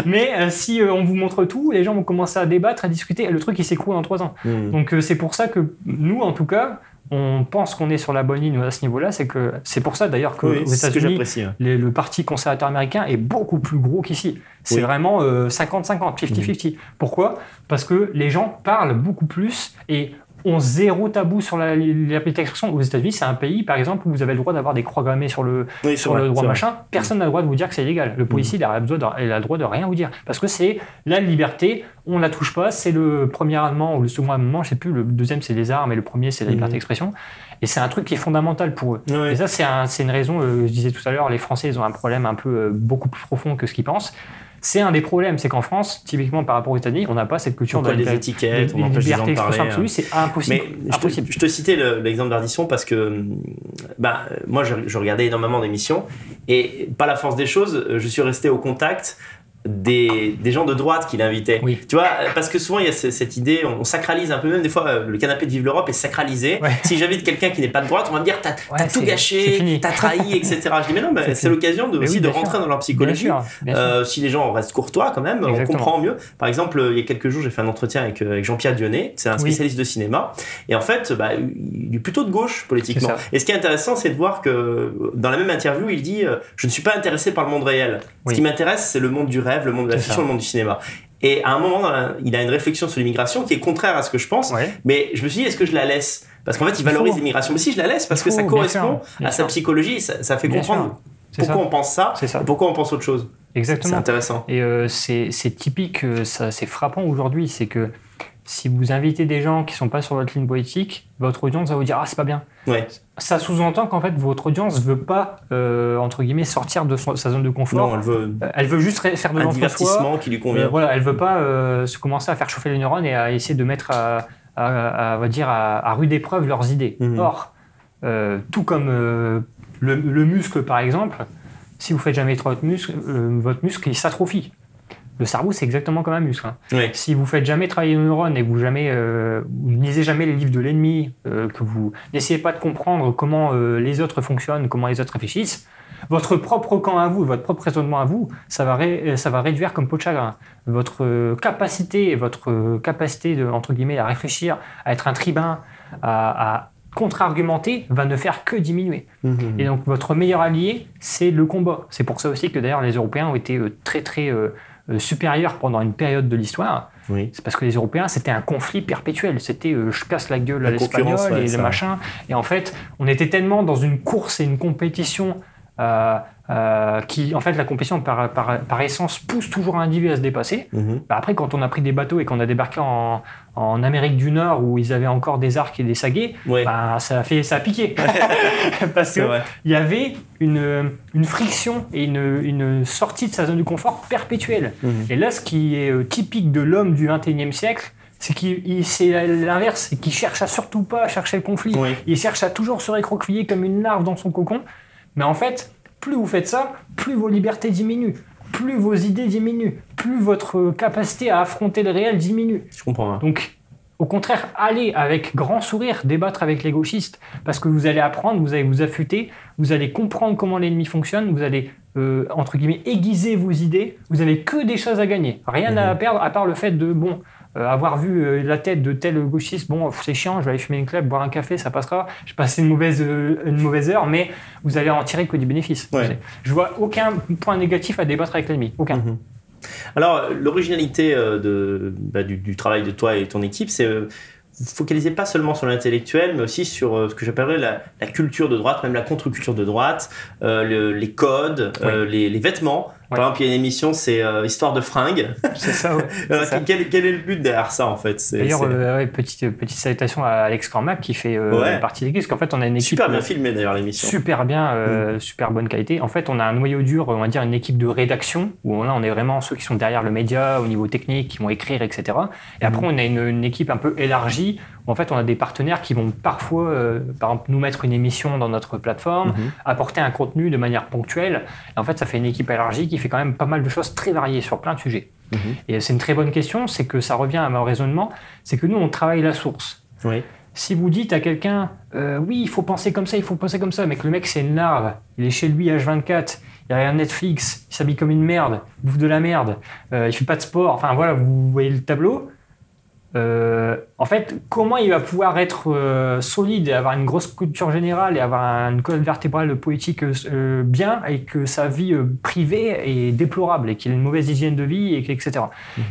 Mais si on vous montre tout, les gens vont commencer à débattre, à discuter. Le truc, il s'écroule en 3 ans. Donc c'est pour ça que nous, en tout cas, on pense qu'on est sur la bonne ligne à ce niveau-là. C'est pour ça d'ailleurs qu'aux États-Unis, le Parti conservateur américain est beaucoup plus gros qu'ici. C'est vraiment 50-50, 50-50. Pourquoi? Parce que les gens parlent beaucoup plus et ont zéro tabou sur la liberté d'expression. Aux États-Unis, c'est un pays, par exemple, où vous avez le droit d'avoir des croix gammées sur le droit machin. Personne n'a le droit de vous dire que c'est illégal. Le policier, il a le droit de rien vous dire. Parce que c'est la liberté, on ne la touche pas. C'est le premier amendement ou le second amendement, je ne sais plus. Le deuxième, c'est les armes et le premier, c'est la liberté d'expression. Et c'est un truc qui est fondamental pour eux. Et ça, c'est une raison, je disais tout à l'heure, les Français, ils ont un problème un peu beaucoup plus profond que ce qu'ils pensent. C'est un des problèmes, c'est qu'en France, typiquement par rapport aux États-Unis, on n'a pas cette culture de les étiquettes, on empêche les gens de parler. Absolue, c'est impossible. Mais je te citais l'exemple d'Ardisson parce que moi, je regardais énormément d'émissions et par la force des choses, je suis resté au contact des gens de droite qu'il invitait. Tu vois, parce que souvent il y a cette idée, on sacralise un peu, même des fois le canapé de Vive l'Europe est sacralisé. Si j'invite quelqu'un qui n'est pas de droite, on va me dire t'as tout gâché, t'as trahi, etc. Je dis mais non, c'est l'occasion aussi de rentrer dans leur psychologie. Bien sûr. Si les gens restent courtois quand même, on comprend mieux. Par exemple, il y a quelques jours, j'ai fait un entretien avec Jean-Pierre Dionnet, c'est un spécialiste de cinéma, et en fait, il est plutôt de gauche politiquement. Et ce qui est intéressant, c'est de voir que dans la même interview, il dit je ne suis pas intéressé par le monde réel. Ce qui m'intéresse, c'est le monde du rêve, le monde de la fiction, le monde du cinéma. Et à un moment, il a une réflexion sur l'immigration qui est contraire à ce que je pense, mais je me suis dit, est-ce que je la laisse? Parce qu'en fait, il valorise l'immigration. Mais si je la laisse, parce que ça correspond à sa psychologie, ça fait comprendre pourquoi on pense ça, et pourquoi on pense autre chose. Exactement. C'est intéressant. Et c'est typique, c'est frappant aujourd'hui, c'est que si vous invitez des gens qui ne sont pas sur votre ligne politique, votre audience va vous dire « Ah, c'est pas bien ». Ça sous-entend qu'en fait, votre audience ne veut pas, entre guillemets, sortir de sa zone de confort. Non, elle veut juste faire de l'entre-soi. Un divertissement qui lui convient. Elle ne veut pas se commencer à faire chauffer les neurones et à essayer de mettre à rude épreuve leurs idées. Or, tout comme le muscle, par exemple, si vous faites jamais trop votre muscle, il s'atrophie. Le cerveau, c'est exactement comme un muscle. Si vous faites jamais travailler nos neurones et que vous ne lisez jamais les livres de l'ennemi, que vous n'essayez pas de comprendre comment les autres fonctionnent, comment les autres réfléchissent, votre propre camp à vous, votre propre raisonnement à vous, ça va réduire comme peau de chagrin. Votre capacité entre guillemets, à réfléchir, à être un tribun, à contre-argumenter va ne faire que diminuer. Et donc votre meilleur allié, c'est le combat. C'est pour ça aussi que d'ailleurs les Européens ont été très très supérieurs pendant une période de l'histoire. C'est parce que les Européens, c'était un conflit perpétuel. C'était je casse la gueule à l'espagnol et le machin. Et en fait, on était tellement dans une course et une compétition qui, en fait, la compétition par essence pousse toujours un individu à se dépasser. Après, quand on a pris des bateaux et qu'on a débarqué en Amérique du Nord où ils avaient encore des arcs et des saguets, ça a piqué. Parce qu'il y avait une friction et une sortie de sa zone de confort perpétuelle. Et là, ce qui est typique de l'homme du XXIe siècle, c'est l'inverse, c'est qu'il cherche à surtout pas chercher le conflit. Il cherche à toujours se récroqueviller comme une larve dans son cocon. Mais en fait, plus vous faites ça, plus vos libertés diminuent, plus vos idées diminuent, plus votre capacité à affronter le réel diminue. Je comprends. Donc, au contraire, allez avec grand sourire débattre avec les gauchistes, parce que vous allez apprendre, vous allez vous affûter, vous allez comprendre comment l'ennemi fonctionne, vous allez, entre guillemets, aiguiser vos idées, vous n'avez que des choses à gagner. Rien à perdre, à part le fait de, avoir vu la tête de tel gauchiste, c'est chiant, je vais aller fumer une clope, boire un café, ça passera, j'ai passé une mauvaise heure, mais vous allez en tirer que du bénéfice. Je vois aucun point négatif à débattre avec l'ennemi, aucun. Alors, l'originalité du travail de toi et ton équipe, c'est focalisez pas seulement sur l'intellectuel, mais aussi sur ce que j'appellerais la culture de droite, même la contre-culture de droite, les codes, les vêtements. Par exemple, il y a une émission, c'est Histoire de fringues. C'est ça, ouais. Quel est le but derrière ça, en fait? D'ailleurs, petite salutation à Alex Cormac qui fait partie de l'équipe, parce qu'en fait, on a une équipe... Super bien filmée, d'ailleurs, l'émission. Super bien, super bonne qualité. En fait, on a un noyau dur, on va dire une équipe de rédaction, où là, on est vraiment ceux qui sont derrière le média, au niveau technique, qui vont écrire, etc. Et après, on a une équipe un peu élargie, où en fait, on a des partenaires qui vont parfois, par exemple, nous mettre une émission dans notre plateforme, apporter un contenu de manière ponctuelle. Et en fait, ça fait une équipe élargie qui fait quand même pas mal de choses très variées sur plein de sujets. Et c'est une très bonne question, c'est que ça revient à mon raisonnement, c'est que nous, on travaille la source. Oui. Si vous dites à quelqu'un, oui, il faut penser comme ça, il faut penser comme ça, mais que le mec, c'est une larve, il est chez lui H24, il regarde Netflix, il s'habille comme une merde, il bouffe de la merde, il fait pas de sport, enfin voilà, vous voyez le tableau. En fait, comment il va pouvoir être solide et avoir une grosse culture générale et avoir une colonne vertébrale politique bien et que sa vie privée est déplorable et qu'il a une mauvaise hygiène de vie, etc.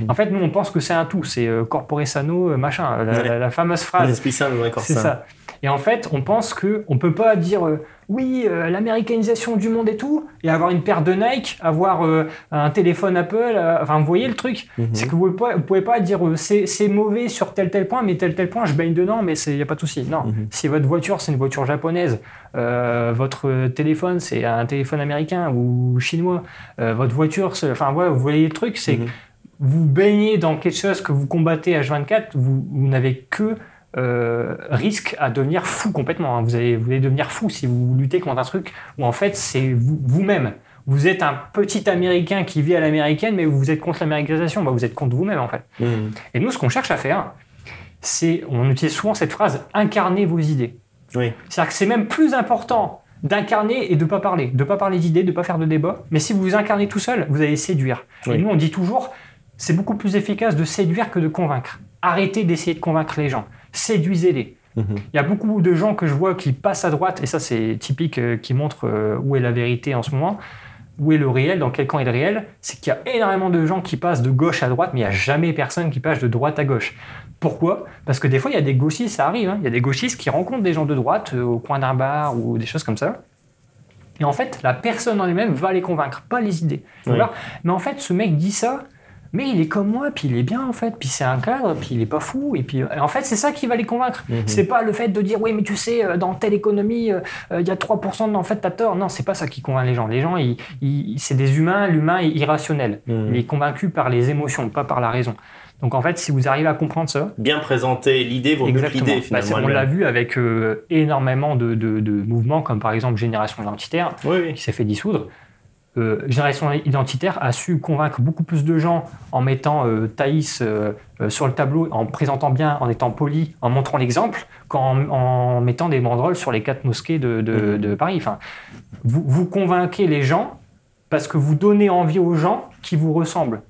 En fait, nous, on pense que c'est un tout. C'est corpore sano, machin, la fameuse phrase. L'esprit sain, le corps c'est sain. Ça. Et en fait, on pense qu'on ne peut pas dire oui, l'américanisation du monde et tout, et avoir une paire de Nike, avoir un téléphone Apple, enfin, vous voyez le truc, c'est que vous ne pouvez pas dire c'est mauvais sur tel point, mais tel point, je baigne dedans, mais il n'y a pas de souci. Non, si votre voiture, c'est une voiture japonaise, votre téléphone, c'est un téléphone américain ou chinois, votre voiture, enfin, voilà, vous voyez le truc, c'est que vous baignez dans quelque chose que vous combattez H24, vous n'avez que risque à devenir fou complètement. Vous allez devenir fou si vous luttez contre un truc où en fait c'est vous-même. Vous êtes un petit Américain qui vit à l'américaine, mais vous êtes contre l'américanisation. Vous êtes contre vous-même en fait. Et nous, ce qu'on cherche à faire, c'est, on utilise souvent cette phrase, incarner vos idées. Oui. C'est-à-dire que c'est même plus important d'incarner et de ne pas parler d'idées, de ne pas faire de débat. Mais si vous vous incarnez tout seul, vous allez séduire. Oui. Et nous, on dit toujours, c'est beaucoup plus efficace de séduire que de convaincre. Arrêtez d'essayer de convaincre les gens. Séduisez-les. Il y a beaucoup de gens que je vois qui passent à droite, et ça c'est typique, qui montre où est la vérité en ce moment, où est le réel, dans quel camp est le réel, c'est qu'il y a énormément de gens qui passent de gauche à droite, mais il n'y a jamais personne qui passe de droite à gauche. Pourquoi ? Parce que des fois, il y a des gauchistes, ça arrive, il y a des gauchistes qui rencontrent des gens de droite au coin d'un bar ou des choses comme ça. Et en fait, la personne en elle-même va les convaincre, pas les idées. Oui. Mais en fait, ce mec dit ça, mais il est comme moi, puis il est bien en fait, puis c'est un cadre, puis il est pas fou, et puis en fait c'est ça qui va les convaincre. C'est pas le fait de dire oui mais tu sais dans telle économie il y a 3% en fait t'as tort. Non, c'est pas ça qui convainc les gens. Les gens c'est des humains, l'humain est irrationnel. Il est convaincu par les émotions, pas par la raison. Donc en fait si vous arrivez à comprendre ça, bien présenter l'idée vaut mieux que l'idée finalement. On l'a vu avec énormément de mouvements comme par exemple Génération Identitaire qui s'est fait dissoudre. Génération Identitaire a su convaincre beaucoup plus de gens en mettant Thaïs sur le tableau, en présentant bien, en étant poli, en montrant l'exemple, qu'en mettant des banderoles sur les 4 mosquées de Paris. Enfin, vous convainquez les gens parce que vous donnez envie aux gens qui vous ressemblent.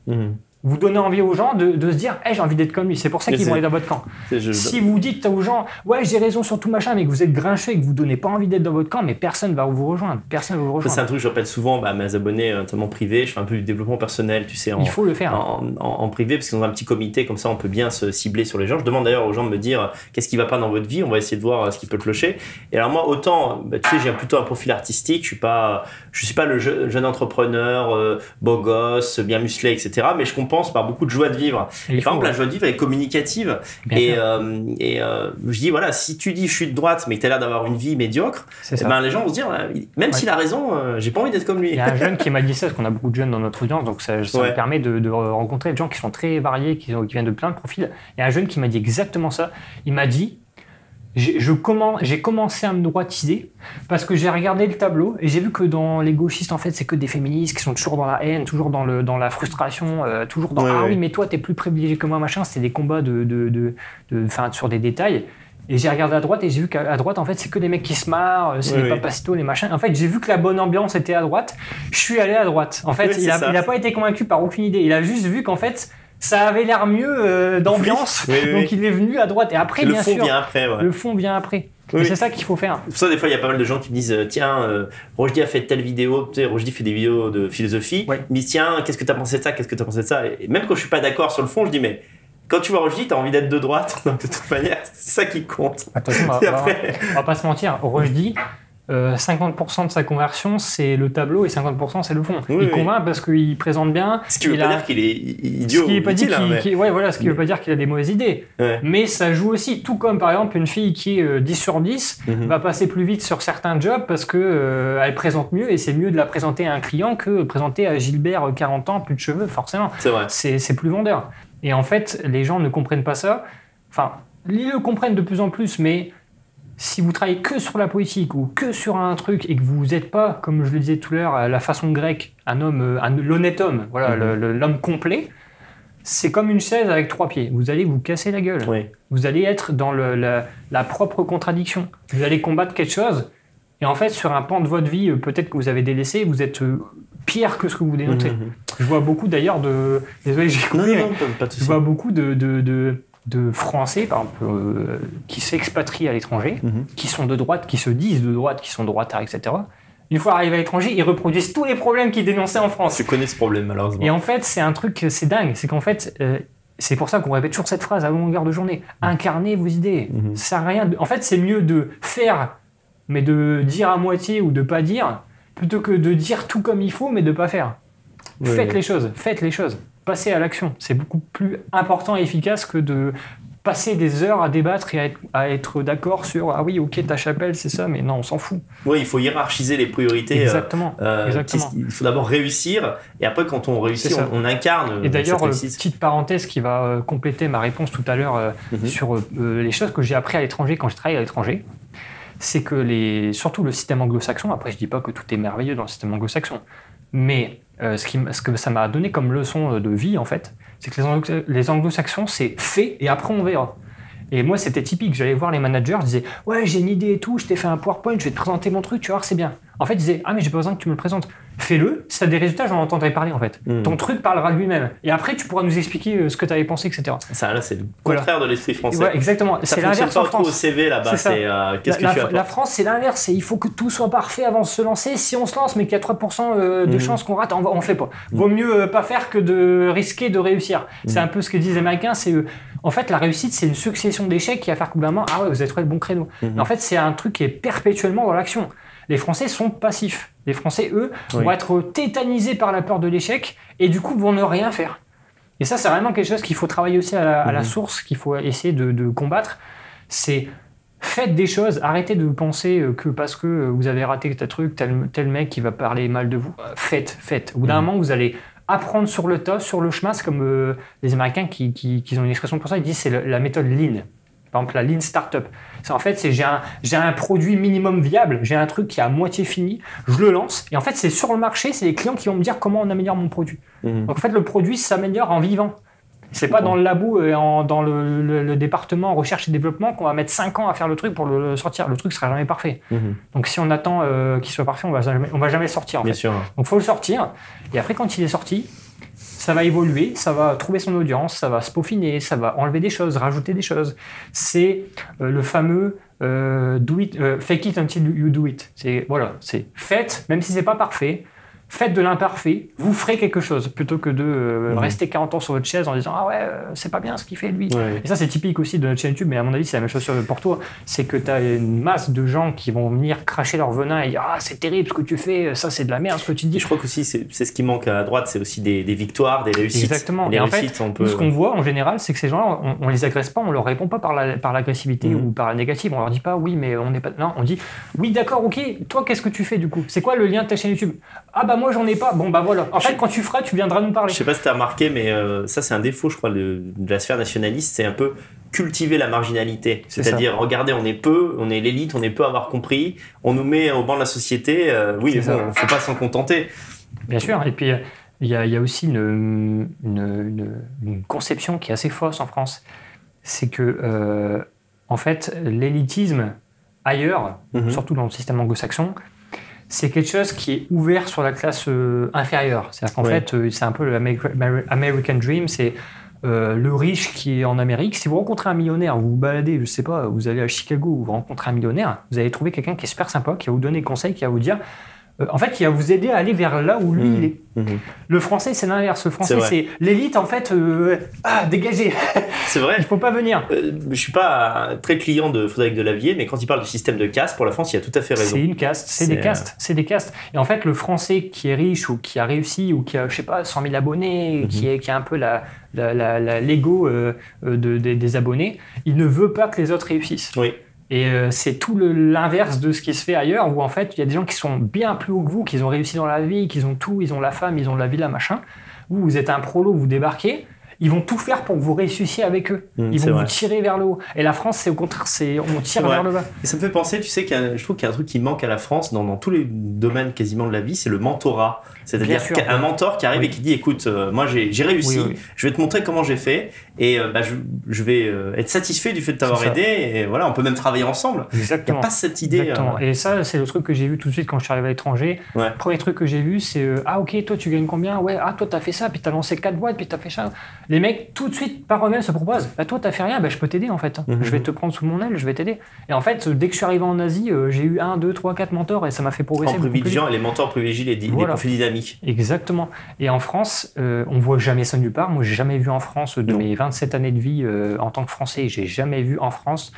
Vous donnez envie aux gens de se dire hey, j'ai envie d'être comme lui, c'est pour ça qu'ils vont aller dans votre camp. Si vous dites aux gens ouais j'ai raison sur tout machin, mais que vous êtes grincheux et que vous donnez pas envie d'être dans votre camp, mais personne ne va vous rejoindre. Ça, c'est un truc que je répète souvent à mes abonnés, notamment privés. Je fais un peu du développement personnel, tu sais, il faut le faire. En privé, parce qu'ils ont un petit comité, comme ça on peut bien se cibler sur les gens. Je demande d'ailleurs aux gens de me dire qu'est-ce qui va pas dans votre vie, on va essayer de voir ce qui peut clocher. Et alors moi, autant, tu sais, j'ai plutôt un profil artistique, je suis pas le jeune entrepreneur, beau gosse, bien musclé, etc. Mais je compense par beaucoup de joie de vivre. Et par exemple, la joie de vivre elle est communicative. Et je dis, voilà, si tu dis je suis de droite, mais que tu as l'air d'avoir une vie médiocre, ben, les gens vont se dire, même s'il a raison, j'ai pas envie d'être comme lui. Il y a un jeune qui m'a dit ça, parce qu'on a beaucoup de jeunes dans notre audience, donc ça me permet de rencontrer des gens qui sont très variés, qui viennent de plein de profils. Il y a un jeune qui m'a dit exactement ça. Il m'a dit, j'ai commencé à me droitiser parce que j'ai regardé le tableau et j'ai vu que dans les gauchistes en fait c'est que des féministes qui sont toujours dans la haine, toujours dans la frustration, toujours dans oui mais toi t'es plus privilégié que moi machin. C'était des combats sur des détails. Et j'ai regardé à droite et j'ai vu qu'à droite en fait c'est que des mecs qui se marrent, c'est les papacitos, les machins. En fait j'ai vu que la bonne ambiance était à droite. Je suis allé à droite. En fait il a pas été convaincu par aucune idée. Il a juste vu qu'en fait ça avait l'air mieux d'ambiance, donc il est venu à droite. Et après, bien sûr, le fond vient après. Et c'est ça qu'il faut faire. Pour ça, des fois, il y a pas mal de gens qui me disent tiens, Rochdy a fait telle vidéo, tu sais, Rochdy fait des vidéos de philosophie. Ils me disent tiens, qu'est-ce que tu as pensé de ça, qu'est-ce que tu as pensé de ça. Et même quand je suis pas d'accord sur le fond, je dis mais quand tu vois Rochdy, tu as envie d'être de droite. Donc de toute manière, c'est ça qui compte. Attention, on va pas se mentir. Rochdy, 50% de sa conversion, c'est le tableau et 50% c'est le fond. Il convainc parce qu'il présente bien. Ce qui ne veut pas dire qu'il est idiot. Ce qui ne veut pas dire qu'il a des mauvaises idées. Ouais. Mais ça joue aussi. Tout comme par exemple une fille qui est 10 sur 10 va passer plus vite sur certains jobs parce qu'elle présente mieux et c'est mieux de la présenter à un client que de présenter à Gilbert, 40 ans, plus de cheveux, forcément. C'est vrai. C'est plus vendeur. Et en fait, les gens ne comprennent pas ça. Enfin, ils le comprennent de plus en plus, mais si vous travaillez que sur la politique ou que sur un truc et que vous n'êtes pas, comme je le disais tout à l'heure, à la façon grecque, l'honnête homme, voilà, l'homme complet, c'est comme une chaise avec 3 pieds. Vous allez vous casser la gueule. Oui. Vous allez être dans la propre contradiction. Vous allez combattre quelque chose et en fait, sur un pan de votre vie, peut-être que vous avez délaissé, vous êtes pire que ce que vous dénoncez. Je vois beaucoup d'ailleurs de... Désolé, j'ai coupé, mais pas de souci. je vois beaucoup de Français, par exemple, qui s'expatrient à l'étranger, qui sont de droite, qui se disent de droite, qui sont droitards, etc. Une fois arrivés à l'étranger, ils reproduisent tous les problèmes qu'ils dénonçaient en France. Je connais ce problème, malheureusement. Et en fait, c'est un truc, c'est dingue. C'est qu'en fait, c'est pour ça qu'on répète toujours cette phrase à longueur de journée. Incarnez vos idées. Ça sert à rien. En fait, c'est mieux de faire, mais de dire à moitié ou de pas dire, plutôt que de dire tout comme il faut, mais de pas faire. Faites les choses. Passez à l'action. C'est beaucoup plus important et efficace que de passer des heures à débattre et à être d'accord sur « Ah oui, ok, ta chapelle, c'est ça, mais non, on s'en fout. » Oui, il faut hiérarchiser les priorités. Exactement. Il faut d'abord réussir, et après, quand on réussit, on incarne. Et d'ailleurs, petite parenthèse qui va compléter ma réponse tout à l'heure sur les choses que j'ai appris à l'étranger quand j'ai travaillé à l'étranger, c'est que surtout le système anglo-saxon, après je dis pas que tout est merveilleux dans le système anglo-saxon, mais ce que ça m'a donné comme leçon de vie, en fait, c'est que les anglo-saxons, c'est fait et après on verra. Et moi, c'était typique. J'allais voir les managers, je disais « Ouais, j'ai une idée et tout, je t'ai fait un PowerPoint, je vais te présenter mon truc, tu vas voir, c'est bien. » En fait, ils disaient « Ah, mais j'ai pas besoin que tu me le présentes. Fais-le, si tu as des résultats, j'en entendrai parler, en fait. Ton truc parlera de lui-même. Et après, tu pourras nous expliquer ce que tu avais pensé, etc. » Ça, là, c'est le contraire de l'esprit français. Ouais, exactement. C'est l'inverse en France. Ça fonctionne pas trop au CV, là-bas. Qu'est-ce que tu apportes ? La France, c'est l'inverse. Il faut que tout soit parfait avant de se lancer. Si on se lance, mais qu'il y a 3% de chances qu'on rate, on fait pas. Vaut mieux pas faire que de risquer de réussir. C'est un peu ce que disent les Américains, c'est... En fait, la réussite, c'est une succession d'échecs qui va faire que ah ouais, vous avez trouvé le bon créneau. En fait, c'est un truc qui est perpétuellement dans l'action. Les Français sont passifs. Les Français, eux, vont être tétanisés par la peur de l'échec et du coup, vont ne rien faire. Et ça, c'est vraiment quelque chose qu'il faut travailler aussi à la source, qu'il faut essayer de combattre. C'est faites des choses, arrêtez de penser que parce que vous avez raté tel truc, tel mec qui va parler mal de vous. Faites. Au bout d'un moment, vous allez apprendre sur le tas, sur le chemin. C'est comme les Américains qui ont une expression pour ça, ils disent c'est la méthode Lean. Par exemple, la Lean Startup. J'ai un produit minimum viable, j'ai un truc qui est à moitié fini, je le lance, et en fait, c'est sur le marché, c'est les clients qui vont me dire comment on améliore mon produit. Donc en fait, le produit s'améliore en vivant. C'est pas dans le labo, dans le département recherche et développement qu'on va mettre 5 ans à faire le truc pour le sortir. Le truc sera jamais parfait. Donc si on attend qu'il soit parfait, on va jamais le sortir. En fait. Sûr. Donc faut le sortir. Et après, quand il est sorti, ça va évoluer, ça va trouver son audience, ça va se peaufiner, ça va enlever des choses, rajouter des choses. C'est le fameux fake it until you do it. C'est faites, même si c'est pas parfait. Faites de l'imparfait, vous ferez quelque chose, plutôt que de rester 40 ans sur votre chaise en disant « Ah ouais, c'est pas bien ce qu'il fait lui ». Et ça, c'est typique aussi de notre chaîne YouTube, mais à mon avis, c'est la même chose pour toi. C'est que tu as une masse de gens qui vont venir cracher leur venin et dire « Ah, c'est terrible ce que tu fais, ça c'est de la merde ce que tu dis ». Je crois qu'aussi, c'est ce qui manque à droite, c'est aussi des victoires, des réussites. Exactement. Les et réussites, en fait, ce qu'on voit en général, c'est que ces gens-là, on les agresse pas, on leur répond pas par l'agressivité ou par la négative. On leur dit pas « Oui, mais on n'est pas… » Non, on dit « Oui, d'accord, ok, toi, qu'est-ce que tu fais du coup ? C'est quoi le lien de ta chaîne YouTube ? Ah bah moi, j'en ai pas. Bon bah voilà. En fait, quand tu feras, tu viendras nous parler. Je sais pas si tu as remarqué, mais ça, c'est un défaut, je crois, de la sphère nationaliste. C'est un peu cultiver la marginalité. C'est-à-dire, regardez, on est peu, on est l'élite, on est peu à avoir compris. On nous met au banc de la société. Oui, mais bon, faut pas s'en contenter. Bien sûr. Et puis, il y a aussi une conception qui est assez fausse en France. C'est que, en fait, l'élitisme ailleurs, surtout dans le système anglo-saxon, c'est quelque chose qui est ouvert sur la classe inférieure. C'est-à-dire qu'en fait, c'est un peu l'American Dream, c'est le riche qui est en Amérique. Si vous rencontrez un millionnaire, vous vous baladez, je sais pas, vous allez à Chicago, vous rencontrez un millionnaire, vous allez trouver quelqu'un qui est super sympa, qui va vous donner des conseils, qui va vous dire en fait, qui va vous aider à aller vers là où lui il est. Le français, c'est l'inverse. Le français, c'est l'élite, en fait, dégagez. C'est vrai. Il faut pas venir. Je suis pas très client de Frédéric Delavier, mais quand il parle du système de caste, pour la France, il a tout à fait raison. C'est une caste, c'est des castes. Et en fait, le français qui est riche ou qui a réussi ou qui a, je sais pas, 100 000 abonnés, qui a un peu l'ego des abonnés, il ne veut pas que les autres réussissent. Oui. Et c'est tout l'inverse de ce qui se fait ailleurs, où en fait, il y a des gens qui sont bien plus hauts que vous, qui ont réussi dans la vie, qui ont tout, ils ont la femme, ils ont la villa, machin. Vous êtes un prolo, vous débarquez, ils vont tout faire pour que vous réussissiez avec eux. Ils vont vous tirer vers le haut. Et la France, c'est au contraire, on tire vers le bas. Et ça me fait penser, tu sais, je trouve qu'il y a un truc qui manque à la France dans tous les domaines quasiment de la vie, c'est le mentorat. C'est-à-dire un mentor qui arrive et qui dit, écoute, moi j'ai réussi, je vais te montrer comment j'ai fait, et je vais être satisfait du fait de t'avoir aidé, et voilà, on peut même travailler ensemble. Exactement. Il n'y a pas cette idée. Exactement. Et ça, c'est le truc que j'ai vu tout de suite quand je suis arrivé à l'étranger. Premier truc que j'ai vu, c'est ok, toi tu gagnes combien? Ouais, toi t'as fait ça, puis t'as lancé 4 boîtes, puis t'as fait ça. Les mecs, tout de suite, par eux-mêmes, se proposent, toi t'as fait rien, je peux t'aider en fait. Je vais te prendre sous mon aile, je vais t'aider. Et en fait, dès que je suis arrivé en Asie, j'ai eu 1, 2, 3, 4 mentors, et ça m'a fait progresser. En privilégiant, et les mentors privilégient les profils dynamiques. Exactement. Et en France, on voit jamais ça nulle part. Moi, j'ai jamais vu en France, de mes 27 années de vie en tant que Français, j'ai jamais vu en France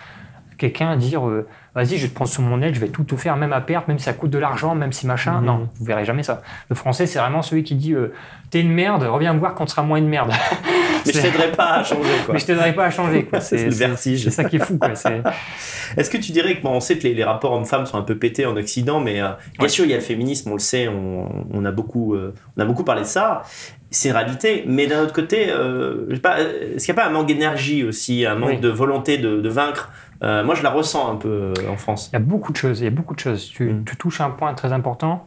quelqu'un dire vas-y, je vais te prendre sous mon aile, je vais tout te faire, même à perte, même si ça coûte de l'argent, même si machin. Non, vous verrez jamais ça. Le Français, c'est vraiment celui qui dit t'es une merde, reviens me voir quand tu seras moins une merde. Mais je t'aiderai pas à changer, quoi. Mais je t'aiderai pas à changer, quoi. C'est le vertige. C'est ça qui est fou, quoi. Est-ce que tu dirais que on sait que les rapports hommes-femmes sont un peu pétés en Occident, mais bien sûr, il y a le féminisme, on le sait, on a beaucoup parlé de ça. C'est une réalité, mais d'un autre côté, je sais pas, est-ce qu'il n'y a pas un manque d'énergie aussi, un manque de volonté de vaincre? Moi, je la ressens un peu en France. Il y a beaucoup de choses. Tu touches un point très important.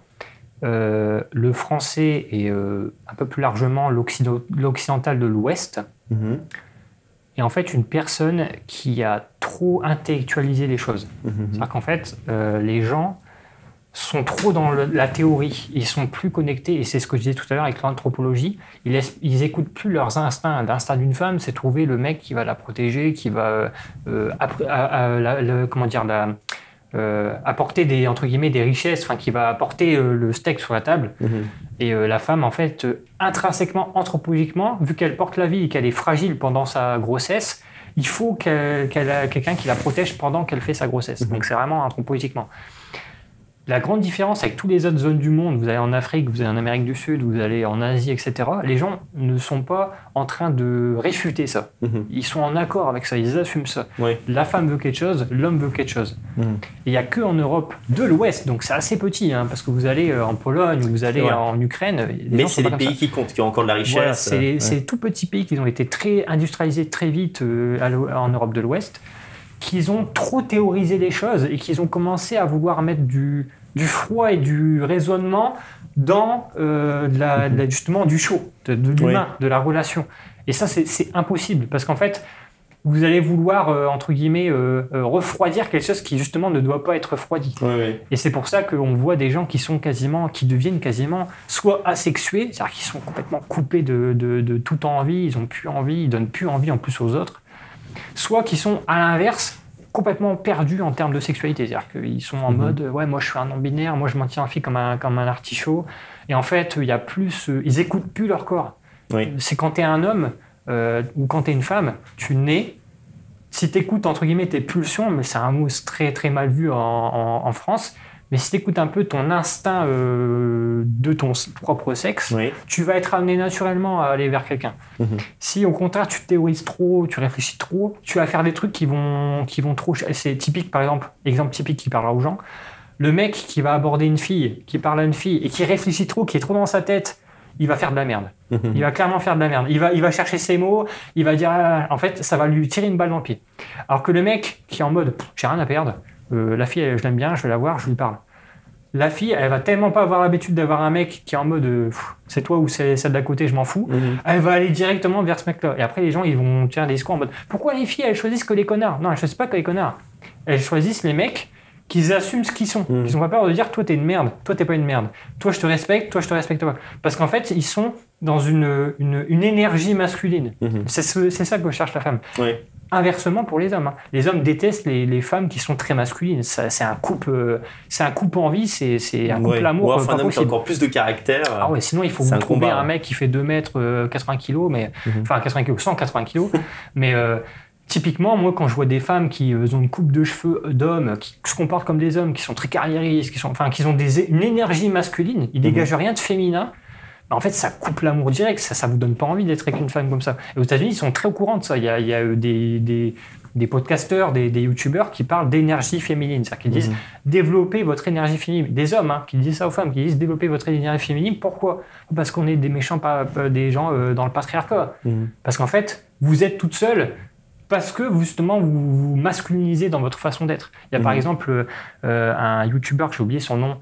Le français et un peu plus largement l'occidental de l'Ouest est en fait une personne qui a trop intellectualisé les choses. C'est-à-dire qu'en fait, les gens sont trop dans la théorie, ils sont plus connectés, et c'est ce que je disais tout à l'heure avec l'anthropologie, ils écoutent plus leurs instincts. L'instinct d'une femme, c'est trouver le mec qui va la protéger, qui va apporter des richesses, qui va apporter le steak sur la table. Et la femme, en fait, intrinsèquement, anthropologiquement, vu qu'elle porte la vie et qu'elle est fragile pendant sa grossesse, il faut qu'elle ait quelqu'un qui la protège pendant qu'elle fait sa grossesse. Donc c'est vraiment anthropologiquement. La grande différence avec toutes les autres zones du monde, vous allez en Afrique, vous allez en Amérique du Sud, vous allez en Asie, etc., les gens ne sont pas en train de réfuter ça. Ils sont en accord avec ça, ils assument ça. La femme veut quelque chose, l'homme veut quelque chose. Et il n'y a qu'en Europe de l'Ouest, donc c'est assez petit, parce que vous allez en Pologne, vous allez en Ukraine. Mais c'est les pays qui comptent, qui ont encore de la richesse. Voilà, c'est tout petits pays qui ont été très industrialisés très vite en Europe de l'Ouest, qu'ils ont trop théorisé les choses et qu'ils ont commencé à vouloir mettre du froid et du raisonnement dans justement du chaud, de l'humain, de la relation. Et ça, c'est impossible, parce qu'en fait, vous allez vouloir, entre guillemets, refroidir quelque chose qui, justement, ne doit pas être refroidi. Et c'est pour ça qu'on voit des gens qui deviennent quasiment soit asexués, c'est-à-dire qu'ils sont complètement coupés de toute envie, ils n'ont plus envie, ils donnent plus envie en plus aux autres, soit qui sont, à l'inverse, complètement perdus en termes de sexualité. C'est-à-dire qu'ils sont en mode « ouais, moi je suis un non-binaire, moi je maintiens la fille comme un artichaut ». Et en fait, il y a plus, ils n'écoutent plus leur corps. C'est quand tu es un homme ou quand tu es une femme, tu nais, si tu écoutes entre guillemets tes pulsions, mais c'est un mot très, très mal vu en France, mais si tu écoutes un peu ton instinct de ton propre sexe, tu vas être amené naturellement à aller vers quelqu'un. Si au contraire tu théorises trop, tu réfléchis trop, tu vas faire des trucs qui vont trop... C'est typique, par exemple typique qui parlera aux gens, le mec qui va aborder une fille, qui parle à une fille et qui réfléchit trop, qui est trop dans sa tête, il va faire de la merde. Il va clairement faire de la merde. Il va chercher ses mots, il va dire... en fait, ça va lui tirer une balle dans le pied. Alors que le mec qui est en mode « j'ai rien à perdre », la fille, je l'aime bien, je vais la voir, je lui parle. La fille, elle va tellement pas avoir l'habitude d'avoir un mec qui est en mode c'est toi ou c'est celle d'à côté, je m'en fous. Elle va aller directement vers ce mec-là. Et après, les gens, ils vont faire des discours en mode pourquoi les filles, elles choisissent que les connards? Non, elles choisissent pas que les connards. Elles choisissent les mecs qui assument ce qu'ils sont. Ils n'ont pas peur de dire toi, t'es une merde, toi, t'es pas une merde. Toi, je te respecte, toi, je te respecte pas. Parce qu'en fait, ils sont dans une énergie masculine. C'est ça que cherche la femme. inversement pour les hommes. Les hommes détestent les femmes qui sont très masculines. C'est un couple en vie, c'est un couple amour. Ou enfin, un homme qui a encore plus de caractère. Ah ouais, sinon il faut vous trouver un mec qui fait 2 mètres 80 kg, mais enfin 80 kg, 180 kg, mais typiquement, moi, quand je vois des femmes qui ont une coupe de cheveux d'hommes, qui se comportent comme des hommes, qui sont très carriéristes, qui ont une énergie masculine, ils dégagent rien de féminin. En fait, ça coupe l'amour direct, ça vous donne pas envie d'être avec une femme comme ça. Et aux États-Unis, ils sont très au courant de ça. Il y a des podcasteurs, des youtubeurs qui parlent d'énergie féminine, c'est-à-dire qu'ils disent développez votre énergie féminine. Des hommes qui disent ça aux femmes, qui disent développez votre énergie féminine. Pourquoi ? Parce qu'on est des méchants, des gens dans le patriarcat. Parce qu'en fait, vous êtes toute seule. Parce que justement vous masculinisez dans votre façon d'être. Il y a par exemple un youtubeur, j'ai oublié son nom,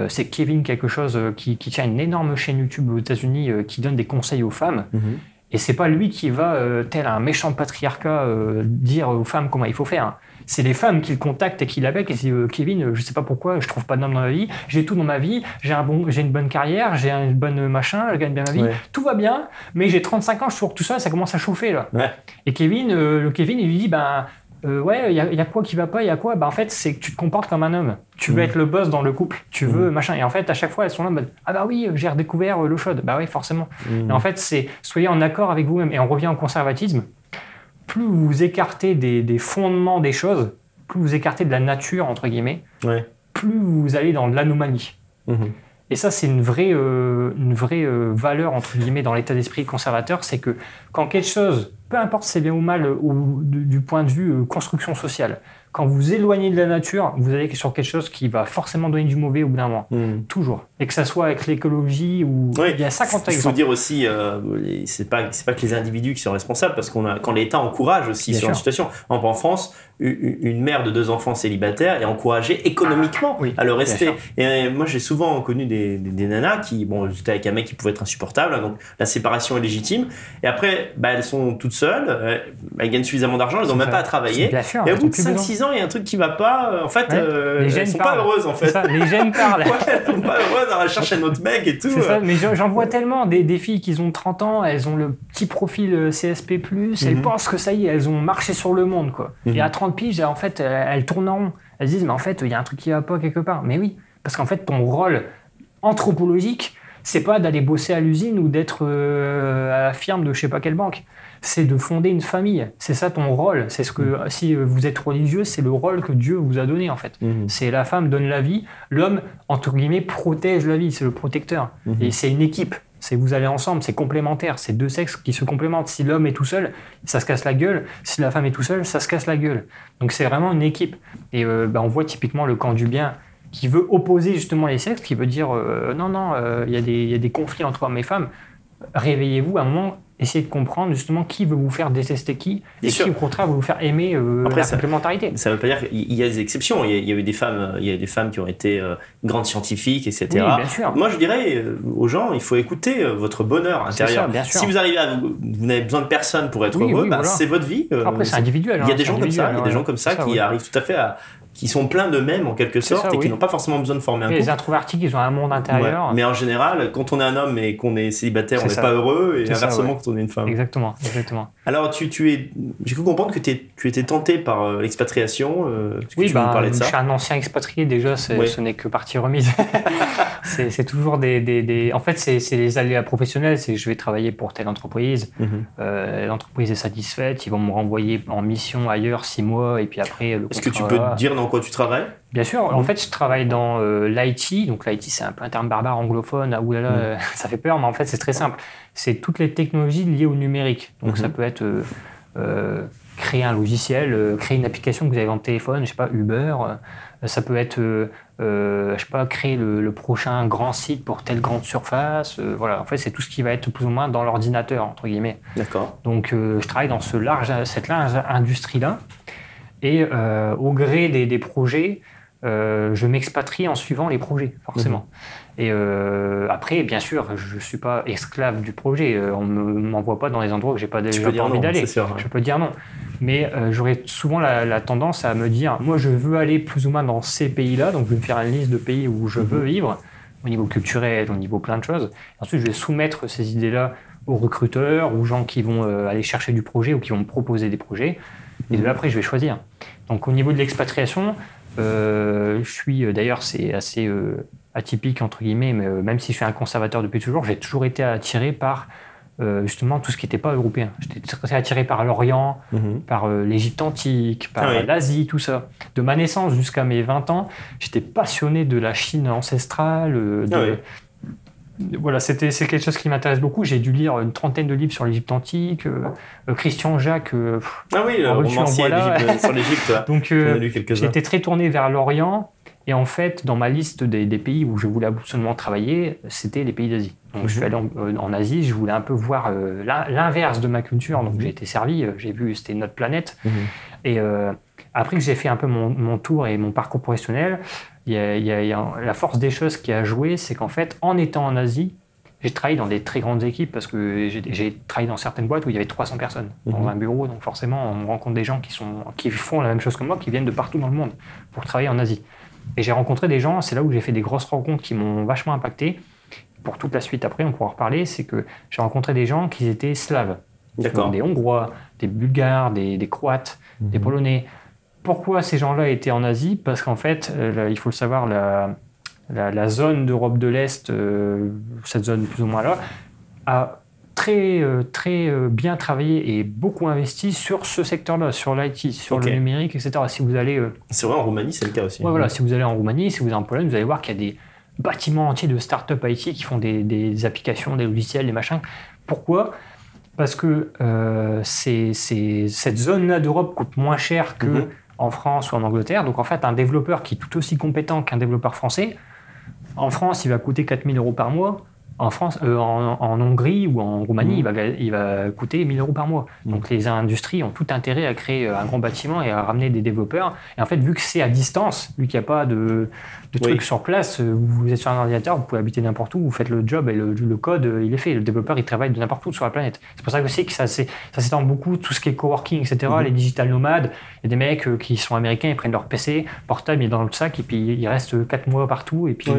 c'est Kevin quelque chose, qui tient une énorme chaîne YouTube aux États-Unis qui donne des conseils aux femmes. Et c'est pas lui qui va, tel un méchant patriarcat, dire aux femmes comment il faut faire. C'est les femmes qui le contactent et qui l'appellent et qui disent Kevin, je sais pas pourquoi, je trouve pas d'homme dans ma vie, j'ai tout dans ma vie, j'ai une bonne carrière, j'ai une bonne machin, je gagne bien ma vie, tout va bien, mais j'ai 35 ans, je suis toujours tout seul, ça commence à chauffer là. Et Kevin, il lui dit ouais, il y a quoi qui va pas, il y a quoi ? En fait, c'est que tu te comportes comme un homme. Tu veux être le boss dans le couple, tu veux machin. Et en fait, à chaque fois, elles sont là en mode ah bah oui, j'ai redécouvert l'eau chaude. Bah oui, forcément. Et en fait, c'est soyez en accord avec vous-même. Et on revient au conservatisme. Plus vous écartez des fondements des choses, plus vous écartez de la nature, entre guillemets, plus vous allez dans de l'anomalie. Et ça, c'est une vraie valeur, entre guillemets, dans l'état d'esprit conservateur, c'est que quand quelque chose, peu importe si c'est bien ou mal du point de vue construction sociale, quand vous éloignez de la nature, vous allez sur quelque chose qui va forcément donner du mauvais au bout d'un moment. Toujours. Et que ça soit avec l'écologie ou... Il y a 50 exemples. Il faut dire aussi, c'est pas que les individus qui sont responsables, parce quand l'État encourage aussi sur une situation. En France, une mère de 2 enfants célibataires est encouragée économiquement à le rester. Et moi, j'ai souvent connu des nanas qui, j'étais avec un mec qui pouvait être insupportable, donc la séparation est légitime. Et après, elles sont toutes seules, elles gagnent suffisamment d'argent, elles n'ont même pas à travailler. Et au bout de 5-6 ans, il y a un truc qui va pas. En fait, elles sont pas heureuses en fait. Ça, les gènes parlent. Elles sont pas heureuses, elles cherchent un autre mec et tout. C'est ça, mais j'en vois tellement des filles qui ont 30 ans, elles ont le petit profil CSP+, elles pensent que ça y est, elles ont marché sur le monde, quoi. Et à 30 piges, en fait, elles tournent en rond. Elles se disent, mais en fait, il y a un truc qui va pas quelque part. Mais oui, parce qu'en fait, ton rôle anthropologique, c'est pas d'aller bosser à l'usine ou d'être à la firme de je sais pas quelle banque. C'est de fonder une famille. C'est ça ton rôle. C'est ce que, si vous êtes religieux, c'est le rôle que Dieu vous a donné, en fait. C'est la femme donne la vie, l'homme, entre guillemets, protège la vie, c'est le protecteur. Et c'est une équipe. C'est vous allez ensemble, c'est complémentaire, c'est 2 sexes qui se complémentent. Si l'homme est tout seul, ça se casse la gueule. Si la femme est tout seule, ça se casse la gueule. Donc c'est vraiment une équipe. Et on voit typiquement le camp du bien qui veut opposer justement les sexes, qui veut dire non, il y a des conflits entre hommes et femmes. Réveillez-vous à un moment, essayez de comprendre justement qui veut vous faire détester qui et qui au contraire veut vous faire aimer la complémentarité. Ça ne veut pas dire qu'il y a des exceptions. Il y a eu des femmes qui ont été grandes scientifiques, etc. Oui, bien sûr. Moi, je dirais aux gens, il faut écouter votre bonheur intérieur. Ça, bien sûr. Si vous arrivez vous n'avez besoin de personne pour être heureux, voilà. C'est votre vie. Après, c'est individuel. Il y a des gens comme ça, qui arrivent tout à fait qui sont pleins d'eux-mêmes en quelque sorte et qui n'ont pas forcément besoin de former un couple. Les introvertis, ils ont un monde intérieur. Mais en général, quand on est un homme et qu'on est célibataire, on n'est pas heureux, et inversement quand on est une femme. Exactement. Alors, j'ai cru comprendre que tu étais tenté par l'expatriation. Oui, tu parler de ça. Je suis un ancien expatrié déjà, ce n'est que partie remise. c'est toujours en fait, c'est les aléas professionnels. Je vais travailler pour telle entreprise. L'entreprise est satisfaite, ils vont me renvoyer en mission ailleurs 6 mois et puis après le contrat. Est-ce que tu peux dire dans quoi tu travailles ? Bien sûr. En fait, je travaille dans l'IT. Donc l'IT, c'est un peu un terme barbare anglophone. Ça fait peur, mais en fait, c'est très simple. C'est toutes les technologies liées au numérique. Donc ça peut être créer un logiciel, créer une application que vous avez dans le téléphone, je sais pas, Uber. Ça peut être, je sais pas, créer le prochain grand site pour telle grande surface. Voilà. En fait, c'est tout ce qui va être plus ou moins dans l'ordinateur, entre guillemets. D'accord. Donc, je travaille dans cette large industrie-là. Et au gré des projets, je m'expatrie en suivant les projets, forcément. Et après, bien sûr, je ne suis pas esclave du projet. On ne m'envoie pas dans les endroits où je n'ai pas envie d'aller. Je peux dire non. Mais j'aurais souvent la tendance à me dire, moi, je veux aller plus ou moins dans ces pays-là. Donc, je vais me faire une liste de pays où je veux vivre, au niveau culturel, au niveau plein de choses. Et ensuite, je vais soumettre ces idées-là aux recruteurs, aux gens qui vont aller chercher du projet ou qui vont me proposer des projets. Et de là, après, je vais choisir. Donc, au niveau de l'expatriation, je suis, d'ailleurs, c'est assez atypique, entre guillemets, mais même si je suis un conservateur depuis toujours, j'ai toujours été attiré par justement tout ce qui n'était pas européen. J'étais très attiré par l'Orient, par l'Égypte antique, par l'Asie, tout ça. De ma naissance jusqu'à mes 20 ans, j'étais passionné de la Chine ancestrale, voilà, c'est quelque chose qui m'intéresse beaucoup. J'ai dû lire une 30aine de livres sur l'Égypte antique, Christian Jacques. Le romancier sur l'Égypte. Donc, j'ai été très tourné vers l'Orient. Et en fait, dans ma liste des pays où je voulais absolument travailler, c'était les pays d'Asie. Donc, je suis allé en Asie, je voulais un peu voir l'inverse de ma culture. Donc, j'ai été servi, j'ai vu, c'était notre planète. Et après que j'ai fait un peu mon tour et mon parcours professionnel, il y a la force des choses qui a joué, c'est qu'en fait, en étant en Asie, j'ai travaillé dans des très grandes équipes parce que j'ai travaillé dans certaines boîtes où il y avait 300 personnes dans un bureau. Donc forcément, on rencontre des gens qui font la même chose que moi, qui viennent de partout dans le monde pour travailler en Asie. Et j'ai rencontré des gens, c'est là où j'ai fait des grosses rencontres qui m'ont vachement impacté. Pour toute la suite après, on pourra en reparler, c'est que j'ai rencontré des gens qui étaient slaves. Donc, des Hongrois, des Bulgares, des Croates, des Polonais. Pourquoi ces gens-là étaient en Asie? Parce qu'en fait, il faut le savoir, la zone d'Europe de l'Est, cette zone plus ou moins là, a très bien travaillé et beaucoup investi sur ce secteur-là, sur l'IT, sur le numérique, etc. Si vous allez... C'est vrai, en Roumanie, c'est le cas aussi. Ouais, voilà, si vous allez en Roumanie, si vous allez en Pologne, vous allez voir qu'il y a des bâtiments entiers de start-up IT qui font des applications, des logiciels, des machins. Pourquoi? Parce que cette zone-là d'Europe coûte moins cher qu'en France ou en Angleterre. Donc en fait, un développeur qui est tout aussi compétent qu'un développeur français, en France, il va coûter 4 000 € par mois. En France, en Hongrie ou en Roumanie, il va coûter 1 000 € par mois. Donc les industries ont tout intérêt à créer un grand bâtiment et à ramener des développeurs. Et en fait, vu que c'est à distance, vu qu'il n'y a pas de trucs sur place, vous êtes sur un ordinateur, vous pouvez habiter n'importe où, vous faites le job et le code, il est fait. Le développeur, il travaille de n'importe où sur la planète. C'est pour ça aussi que ça s'étend beaucoup, tout ce qui est coworking, etc., les digital nomades. Il y a des mecs qui sont américains, ils prennent leur PC portable, ils dans le sac et puis ils restent 4 mois partout et puis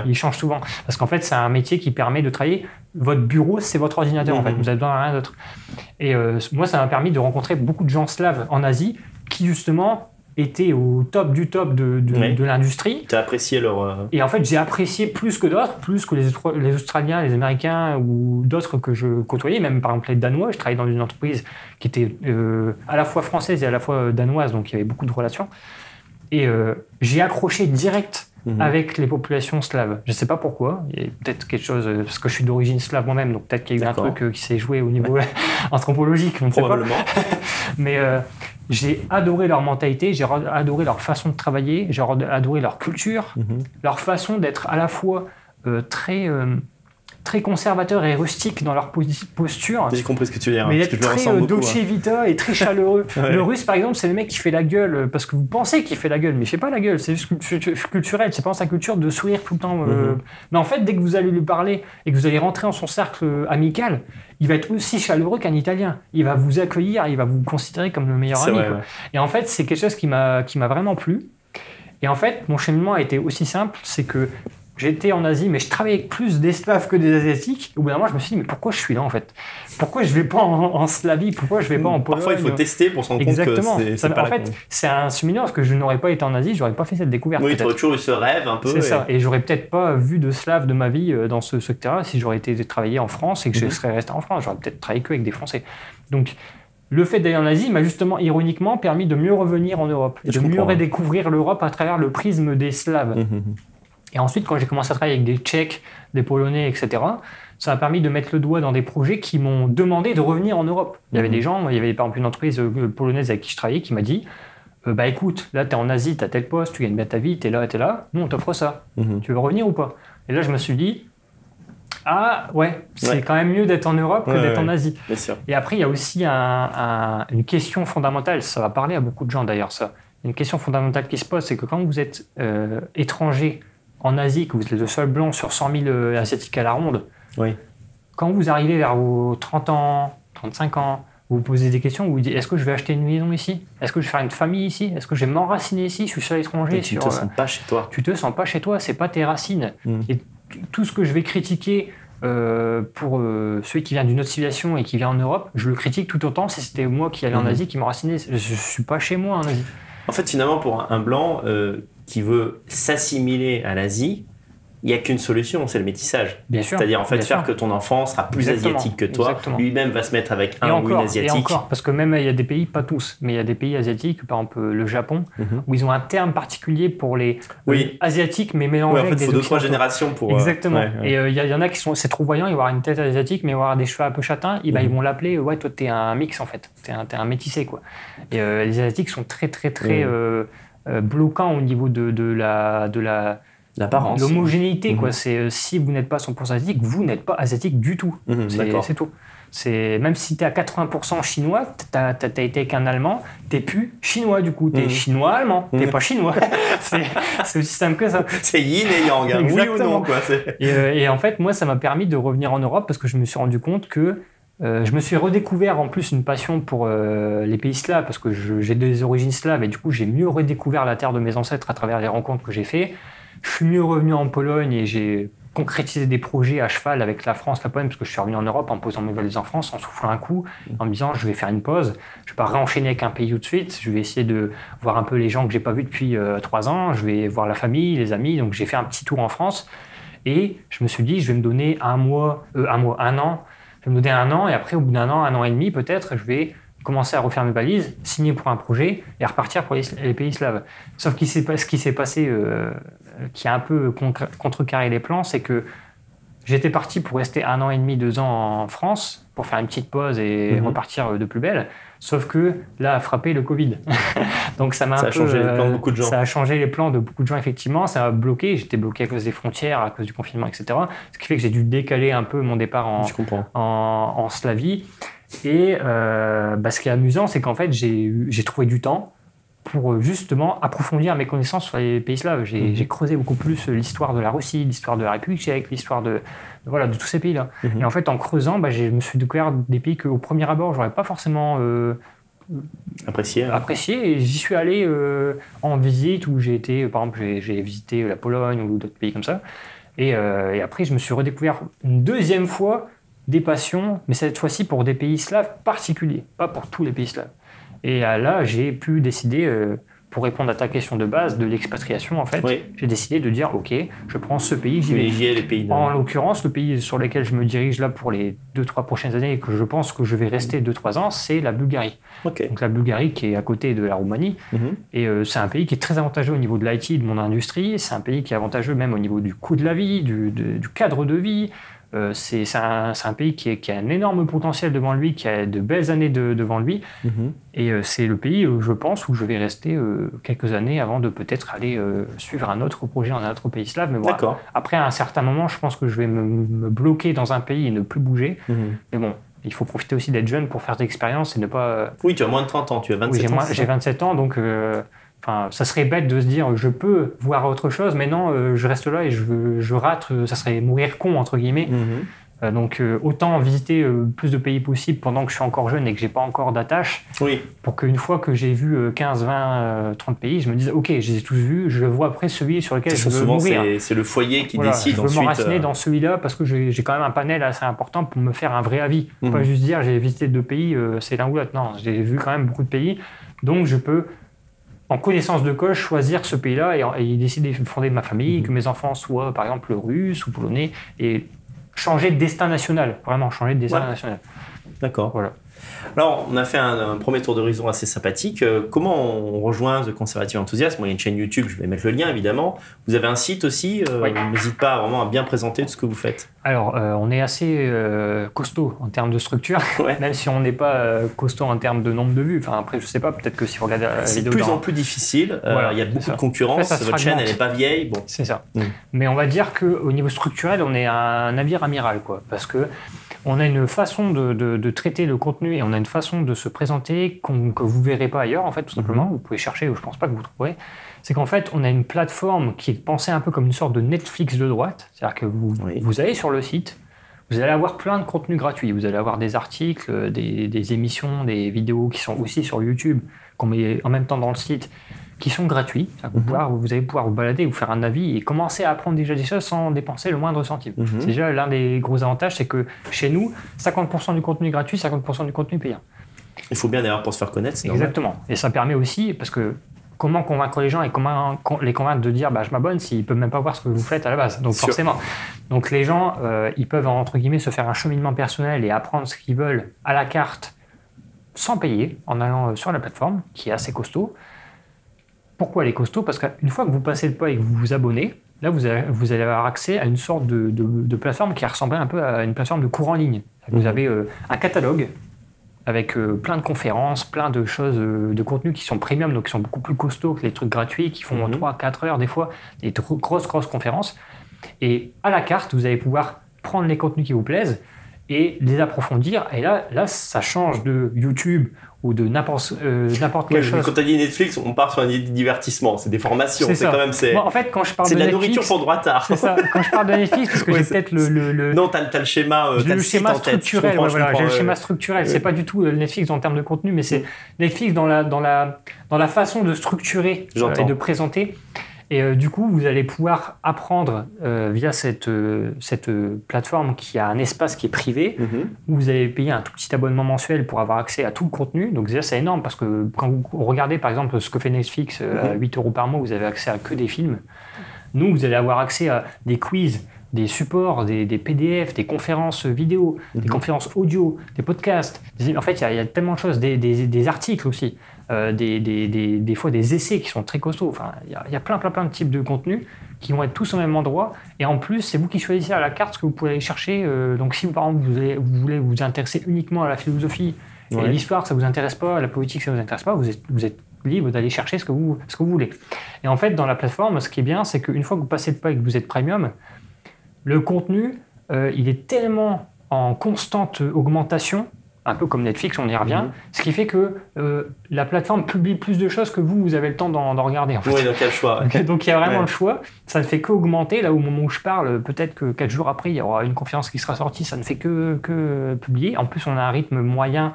ils changent souvent. Parce qu'en fait, c'est un métier qui permet de travailler. Votre bureau, c'est votre ordinateur, en fait. Vous avez besoin de rien d'autre. Et moi, ça m'a permis de rencontrer beaucoup de gens slaves en Asie qui, justement, étaient au top du top de l'industrie. Tu as apprécié leur... Et en fait, j'ai apprécié plus que d'autres, plus que les Australiens, les Américains ou d'autres que je côtoyais, même par exemple les Danois. Je travaillais dans une entreprise qui était à la fois française et à la fois danoise, donc il y avait beaucoup de relations. Et j'ai accroché direct avec les populations slaves. Je ne sais pas pourquoi. Il y a peut-être quelque chose, parce que je suis d'origine slave moi-même, donc peut-être qu'il y a eu un truc qui s'est joué au niveau anthropologique. On ne sait pas. Mais j'ai adoré leur mentalité, j'ai adoré leur façon de travailler, j'ai adoré leur culture, leur façon d'être à la fois très conservateurs et rustiques dans leur posture. J'ai compris ce que tu veux dire. Mais d'être très Dolce Vita et très chaleureux. Le russe, par exemple, c'est le mec qui fait la gueule parce que vous pensez qu'il fait la gueule, mais il fait pas la gueule. C'est juste culturel. C'est pas dans sa culture de sourire tout le temps. Mais en fait, dès que vous allez lui parler et que vous allez rentrer dans son cercle amical, il va être aussi chaleureux qu'un Italien. Il va vous accueillir, il va vous considérer comme le meilleur ami. Vrai. Et en fait, c'est quelque chose qui m'a vraiment plu. Et en fait, mon cheminement a été aussi simple, c'est que j'étais en Asie, mais je travaillais avec plus d'esclaves que des Asiatiques. Au bout d'un moment, je me suis dit, mais pourquoi je suis là en fait? Pourquoi je ne vais pas en Slavie? Pourquoi je ne vais pas en Pologne? Parfois, il faut tester pour se rendre compte que c'est pas en fait, c'est un séminaire parce que je n'aurais pas été en Asie, je n'aurais pas fait cette découverte. Oui, tu aurais toujours eu ce rêve un peu. C'est ça. Et j'aurais peut-être pas vu de Slaves de ma vie dans ce secteur-là si j'aurais été travailler en France et que je serais resté en France. J'aurais peut-être travaillé qu'avec des Français. Donc, le fait d'aller en Asie m'a justement, ironiquement, permis de mieux revenir en Europe et de mieux redécouvrir l'Europe à travers le prisme des Slaves. Et ensuite, quand j'ai commencé à travailler avec des Tchèques, des Polonais, etc., ça m'a permis de mettre le doigt dans des projets qui m'ont demandé de revenir en Europe. Il y avait des gens, il y avait par exemple une entreprise polonaise avec qui je travaillais qui m'a dit bah écoute, là tu es en Asie, tu as tel poste, tu gagnes bien ta vie, tu es là, nous on t'offre ça. Tu veux revenir ou pas? Et là je me suis dit ah ouais, c'est quand même mieux d'être en Europe que d'être en Asie. Bien sûr. Et après il y a aussi une question fondamentale, ça va parler à beaucoup de gens d'ailleurs ça. Une question fondamentale qui se pose, c'est que quand vous êtes étranger en Asie, que vous êtes le seul blanc sur 100 000 asiatiques à la ronde, quand vous arrivez vers vos 30 ans, 35 ans, vous vous posez des questions, vous vous dites est-ce que je vais acheter une maison ici? Est-ce que je vais faire une famille ici? Est-ce que je vais m'enraciner ici? Je suis seul étranger. Tu te sens pas chez toi. Tu te sens pas chez toi, c'est pas tes racines. Et tout ce que je vais critiquer pour celui qui vient d'une autre civilisation et qui vient en Europe, je le critique tout autant si c'était moi qui allais en Asie qui m'enracinais. Je suis pas chez moi en Asie. En fait, finalement, pour un blanc qui veut s'assimiler à l'Asie, il n'y a qu'une solution, c'est le métissage. Bien sûr. C'est-à-dire en fait faire sûr. que ton enfant sera plus asiatique que toi. Lui-même va se mettre avec un ou une asiatique. Et encore, parce que même il y a des pays, pas tous, mais il y a des pays asiatiques, par exemple le Japon, où ils ont un terme particulier pour les asiatiques, mais mélangés avec des occidentaux. Il faut 2-3 générations pour... Exactement. Et il y en a qui sont, c'est trop voyant, ils vont avoir une tête asiatique, mais ils vont avoir des cheveux un peu châtains, et ils vont l'appeler, ouais, toi t'es un mix en fait, t'es un métissé quoi. Et les asiatiques sont très bloquants au niveau de l'apparence. L'homogénéité, quoi. C'est si vous n'êtes pas 100% asiatique, vous n'êtes pas asiatique du tout. C'est tout. Même si tu es à 80% chinois, tu as été avec un Allemand, tu n'es plus chinois du coup. Tu es chinois-allemand, tu n'es pas chinois. C'est aussi simple que ça. C'est yin et yang, hein. Oui ou non. Quoi. Et en fait, moi, ça m'a permis de revenir en Europe parce que je me suis rendu compte que je me suis redécouvert en plus une passion pour les pays slaves parce que j'ai des origines slaves et du coup, j'ai mieux redécouvert la terre de mes ancêtres à travers les rencontres que j'ai faites. Je suis mieux revenu en Pologne et j'ai concrétisé des projets à cheval avec la France, la Pologne, parce que je suis revenu en Europe en posant mes valises en France, en soufflant un coup, en me disant je vais faire une pause, je vais pas réenchaîner avec un pays tout de suite, je vais essayer de voir un peu les gens que j'ai pas vus depuis 3 ans, je vais voir la famille, les amis, donc j'ai fait un petit tour en France et je me suis dit je vais me donner un an, je vais me donner un an et après au bout d'un an, 1 an et demi peut-être, je vais commencer à refaire mes valises, signer pour un projet et repartir pour les pays slaves. Sauf que ce qui s'est passé, qui a un peu contrecarré les plans, c'est que j'étais parti pour rester 1 an et demi, 2 ans en France, pour faire une petite pause et repartir de plus belle. Sauf que là a frappé le Covid. Donc ça a changé les plans de beaucoup de gens. Ça a changé les plans de beaucoup de gens, effectivement. Ça a bloqué. J'étais bloqué à cause des frontières, à cause du confinement, etc. Ce qui fait que j'ai dû décaler un peu mon départ en Slavie. Et ce qui est amusant, c'est qu'en fait, j'ai trouvé du temps pour justement approfondir mes connaissances sur les pays slaves. J'ai creusé beaucoup plus l'histoire de la Russie, l'histoire de la République tchèque, l'histoire de tous ces pays-là. Et en fait, en creusant, je me suis découvert des pays qu'au premier abord, j'aurais pas forcément apprécié. Et j'y suis allé en visite où j'ai été, par exemple, j'ai visité la Pologne ou d'autres pays comme ça. Et après, je me suis redécouvert une deuxième fois des passions, mais cette fois-ci pour des pays slaves particuliers, pas pour tous les pays slaves. Et là, j'ai pu décider, pour répondre à ta question de base, de l'expatriation, en fait, j'ai décidé de dire, OK, je prends ce pays, j'y vais. En l'occurrence, le pays sur lequel je me dirige là pour les 2-3 prochaines années et que je pense que je vais rester 2-3 ans, c'est la Bulgarie. Donc la Bulgarie qui est à côté de la Roumanie. Et c'est un pays qui est très avantageux au niveau de l'IT, de mon industrie. C'est un pays qui est avantageux même au niveau du coût de la vie, du cadre de vie. C'est un pays qui a un énorme potentiel devant lui, qui a de belles années devant lui. Et c'est le pays, je pense, où je vais rester quelques années avant de peut-être aller suivre un autre projet dans un autre pays slave. Mais bon, après, à un certain moment, je pense que je vais me bloquer dans un pays et ne plus bouger. Mais bon, il faut profiter aussi d'être jeune pour faire des expériences et ne pas... Oui, tu as moins de 30 ans, tu as 27 ans. J'ai 27 ans, donc... ça serait bête de se dire je peux voir autre chose, mais non, je reste là et je rate, ça serait mourir con, entre guillemets. Donc autant visiter plus de pays possible pendant que je suis encore jeune et que j'ai pas encore d'attache, pour qu'une fois que j'ai vu 15, 20, 30 pays, je me dise ok, je les ai tous vus, je vois après celui sur lequel je veux mourir. C'est le foyer qui décide ensuite. Je veux m'enraciner dans celui-là parce que j'ai quand même un panel assez important pour me faire un vrai avis. Pas juste dire j'ai visité 2 pays, c'est l'un ou l'autre. Non, j'ai vu quand même beaucoup de pays, donc je peux en connaissance de cause, choisir ce pays-là et décider de fonder ma famille, que mes enfants soient, par exemple, russes ou polonais, et changer de destin national, vraiment changer de destin national. D'accord. Voilà. Alors, on a fait un premier tour d'horizon assez sympathique. Comment on rejoint The Conservative Enthusiast? Moi, il y a une chaîne YouTube, je vais mettre le lien, évidemment. Vous avez un site aussi. N'hésite pas vraiment à bien présenter tout ce que vous faites. Alors, on est assez costaud en termes de structure, même si on n'est pas costaud en termes de nombre de vues. Enfin, après, je sais pas, peut-être que si vous regardez la vidéo... C'est de plus en plus difficile. Il y a beaucoup de concurrence. Votre chaîne, elle n'est pas vieille. Bon. C'est ça. Mais on va dire qu'au niveau structurel, on est un navire amiral, quoi. Parce que on a une façon de traiter le contenu et on a une façon de se présenter que vous ne verrez pas ailleurs, en fait, tout simplement. Vous pouvez chercher, je ne pense pas que vous trouverez. C'est qu'en fait, on a une plateforme qui est pensée un peu comme une sorte de Netflix de droite. C'est-à-dire que vous allez sur le site, vous allez avoir plein de contenus gratuits. Vous allez avoir des articles, des émissions, des vidéos qui sont aussi sur YouTube, qu'on met en même temps dans le site, qui sont gratuits. Vous allez pouvoir vous balader, vous faire un avis et commencer à apprendre déjà des choses sans dépenser le moindre centime. C'est déjà l'un des gros avantages, c'est que chez nous, 50% du contenu est gratuit, 50% du contenu est payant. Il faut bien d'ailleurs pour se faire connaître. C'est exactement. Normal. Et ça permet aussi, parce que comment convaincre les gens et comment les convaincre de dire je m'abonne s'ils ne peuvent même pas voir ce que vous faites à la base. Donc forcément. Donc les gens, ils peuvent entre guillemets se faire un cheminement personnel et apprendre ce qu'ils veulent à la carte sans payer en allant sur la plateforme qui est assez costaud. Pourquoi elle est costaud ? Parce qu'une fois que vous passez le pas et que vous vous abonnez, là vous allez avoir accès à une sorte de plateforme qui ressemble un peu à une plateforme de cours en ligne. Vous avez un catalogue avec plein de conférences, plein de choses, de contenus qui sont premium, donc qui sont beaucoup plus costauds que les trucs gratuits, qui font 3-4 heures des fois, des grosses conférences. Et à la carte, vous allez pouvoir prendre les contenus qui vous plaisent et les approfondir. Et là ça change de YouTube ou de n'importe quelle chose. Quand tu as dit Netflix, on part sur un divertissement, c'est des formations. C'est quand même, en fait, quand je parle c'est de la Netflix, nourriture pour droit tard. C'est ça. Quand je parle de Netflix, parce que j'ai peut-être le... Non, tu as le schéma, le schéma structurel. J'ai le schéma structurel. Oui. C'est pas du tout Netflix en termes de contenu, mais c'est Netflix dans la façon de structurer et de présenter. Et du coup, vous allez pouvoir apprendre via cette plateforme qui a un espace qui est privé, où vous allez payer un tout petit abonnement mensuel pour avoir accès à tout le contenu. Donc déjà, c'est énorme parce que quand vous regardez par exemple ce que fait Netflix à 8 € par mois, vous avez accès à que des films. Nous, vous allez avoir accès à des quiz, des supports, des PDF, des conférences vidéo, des conférences audio, des podcasts. En fait, il y a tellement de choses, des articles aussi. Des fois des essais qui sont très costauds. Enfin, il y a plein de types de contenus qui vont être tous au même endroit. Et en plus, c'est vous qui choisissez à la carte ce que vous pouvez aller chercher. Donc, si par exemple vous voulez vous intéresser uniquement à la philosophie et l'histoire, ça vous intéresse pas, la politique, ça vous intéresse pas, vous êtes libre d'aller chercher ce que vous voulez. Et en fait, dans la plateforme, ce qui est bien, c'est qu'une fois que vous passez le pas et que vous êtes premium, le contenu, il est tellement en constante augmentation, un peu comme Netflix, on y revient, ce qui fait que la plateforme publie plus de choses que vous avez le temps d'en regarder. En fait. Oui, donc il y a le choix. Donc il y a vraiment le choix. Ça ne fait qu'augmenter. Là, au moment où je parle, peut-être que 4 jours après, il y aura une conférence qui sera sortie. Ça ne fait que publier. En plus, on a un rythme moyen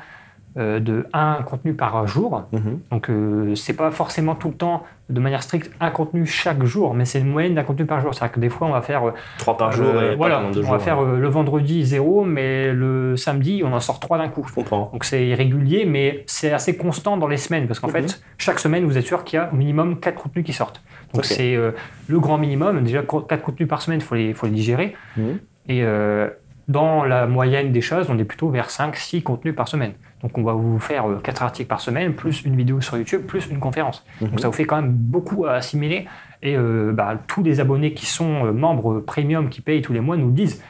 de 1 contenu par jour. Donc, c'est pas forcément tout le temps, de manière stricte, un contenu chaque jour, mais c'est une moyenne d'un contenu par jour. C'est-à-dire que des fois, on va faire 3 par jour et voilà, pas 2 jours. On va faire le vendredi 0, mais le samedi, on en sort 3 d'un coup. Je comprends. Donc, c'est irrégulier, mais c'est assez constant dans les semaines, parce qu'en fait, chaque semaine, vous êtes sûr qu'il y a au minimum 4 contenus qui sortent. Donc, c'est le grand minimum. Déjà, 4 contenus par semaine, il faut les digérer. Et dans la moyenne des choses, on est plutôt vers 5-6 contenus par semaine. Donc, on va vous faire 4 articles par semaine, plus une vidéo sur YouTube, plus une conférence. Donc, ça vous fait quand même beaucoup à assimiler. Et tous les abonnés qui sont membres premium, qui payent tous les mois, nous le disent.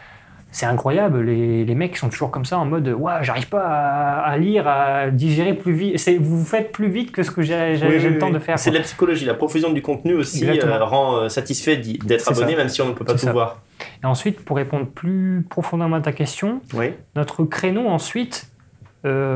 C'est incroyable, les mecs sont toujours comme ça, en mode « Ouais, j'arrive pas à lire, à digérer plus vite. Vous faites plus vite que ce que j'ai le temps de faire. » C'est de la psychologie. La profusion du contenu aussi rend satisfait d'être abonné, même si on ne peut pas tout voir. Et ensuite, pour répondre plus profondément à ta question, notre créneau ensuite,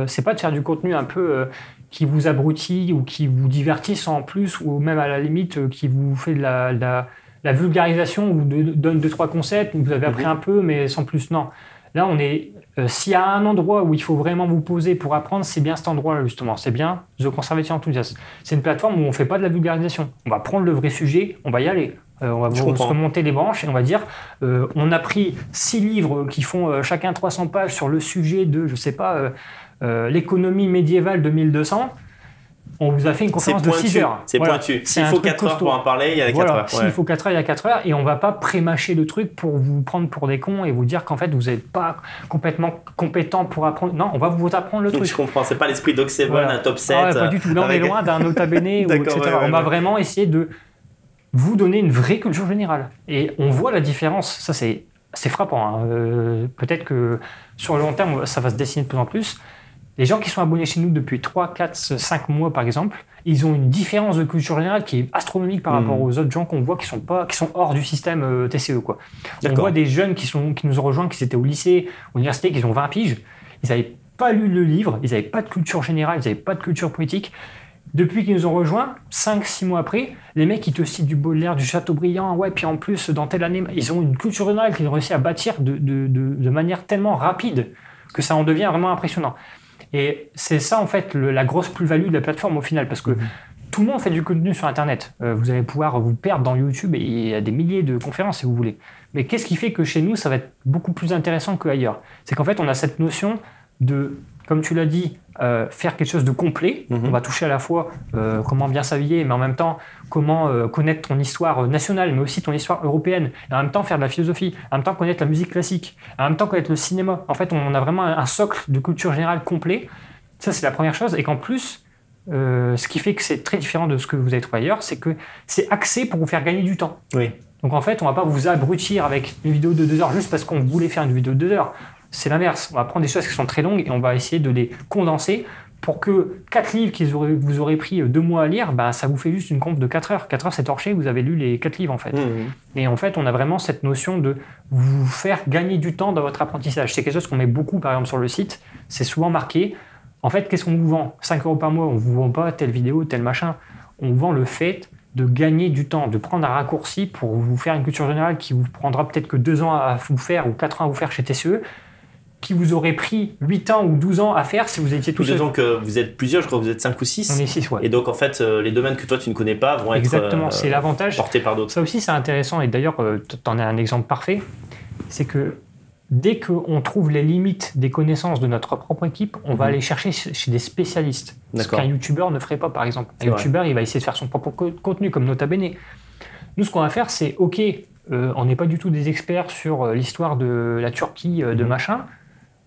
c'est pas de faire du contenu un peu qui vous abrutit ou qui vous divertisse en plus, ou même à la limite qui vous fait de la vulgarisation, ou vous donne 2-3 concepts, vous avez appris un peu, mais sans plus. Non. Là, on est. S'il y a un endroit où il faut vraiment vous poser pour apprendre, c'est bien cet endroit-là, justement. C'est bien The Conservative Enthusiast. C'est une plateforme où on ne fait pas de la vulgarisation. On va prendre le vrai sujet, on va y aller. On va se remonter les branches et on va dire on a pris 6 livres qui font chacun 300 pages sur le sujet de, je sais pas, l'économie médiévale de 1200. On vous a fait une conférence de 6 heures. C'est pointu. S'il faut 4 heures pour en parler, il y a 4 heures. S'il faut 4 heures, il y a 4 heures. Et on ne va pas pré-mâcher le truc pour vous prendre pour des cons et vous dire qu'en fait, vous n'êtes pas complètement compétent pour apprendre. Non, on va vous apprendre le truc. Je comprends. C'est pas l'esprit Doc 7, un top 7. Pas du tout. Là, on est loin d'un Nota Bene, etc. On va vraiment essayer de vous donner une vraie culture générale. Et on voit la différence. Ça, c'est frappant. Peut-être que sur le long terme, ça va se dessiner de plus en plus. Les gens qui sont abonnés chez nous depuis 3, 4, 5 mois, par exemple, ils ont une différence de culture générale qui est astronomique par rapport aux autres gens qu'on voit qui sont hors du système TCE. Quoi. On voit des jeunes qui nous ont rejoints, qui étaient au lycée, à l'université, qui ont 20 piges. Ils n'avaient pas lu le livre, ils n'avaient pas de culture générale, ils n'avaient pas de culture politique. Depuis qu'ils nous ont rejoints, 5-6 mois après, les mecs, ils te citent du Baudelaire, du Chateaubriand, puis en plus, dans telle année, ils ont une culture générale qu'ils ont réussi à bâtir de manière tellement rapide que ça en devient vraiment impressionnant. Et c'est ça, en fait, la grosse plus-value de la plateforme au final, parce que tout le monde fait du contenu sur Internet. Vous allez pouvoir vous perdre dans YouTube et il y a des milliers de conférences si vous voulez. Mais qu'est-ce qui fait que chez nous, ça va être beaucoup plus intéressant qu'ailleurs? C'est qu'en fait, on a cette notion de, comme tu l'as dit, faire quelque chose de complet. On va toucher à la fois comment bien s'habiller, mais en même temps, comment connaître ton histoire nationale, mais aussi ton histoire européenne. Et en même temps, faire de la philosophie. En même temps, connaître la musique classique. En même temps, connaître le cinéma. En fait, on a vraiment un socle de culture générale complet. Ça, c'est la première chose. Et qu'en plus, ce qui fait que c'est très différent de ce que vous avez trouvé ailleurs, c'est que c'est axé pour vous faire gagner du temps. Oui. Donc en fait, on ne va pas vous abrutir avec une vidéo de 2 heures juste parce qu'on voulait faire une vidéo de 2 heures. C'est l'inverse. On va prendre des choses qui sont très longues et on va essayer de les condenser pour que 4 livres que vous aurez pris 2 mois à lire, ça vous fait juste une conf de 4 heures. 4 heures, c'est torché, vous avez lu les 4 livres en fait. Et en fait, on a vraiment cette notion de vous faire gagner du temps dans votre apprentissage. C'est quelque chose qu'on met beaucoup par exemple sur le site. C'est souvent marqué. En fait, qu'est-ce qu'on vous vend? 5 € par mois, on ne vous vend pas telle vidéo, tel machin. On vous vend le fait de gagner du temps, de prendre un raccourci pour vous faire une culture générale qui vous prendra peut-être que 2 ans à vous faire ou 4 ans à vous faire chez TCE, qui vous aurait pris 8 ans ou 12 ans à faire si vous étiez tout seul. Donc vous êtes plusieurs, je crois que vous êtes 5 ou 6. On est 6, ouais. Et donc en fait, les domaines que toi tu ne connais pas vont être c'est l'avantage. Portés par d'autres. Ça aussi c'est intéressant et d'ailleurs tu en as un exemple parfait, c'est que dès qu'on trouve les limites des connaissances de notre propre équipe, on va aller chercher chez des spécialistes. Ce qu'un youtubeur ne ferait pas, par exemple. Un youtubeur, il va essayer de faire son propre contenu, comme Nota Bene. Nous, ce qu'on va faire, c'est, OK, on n'est pas du tout des experts sur l'histoire de la Turquie, de machin.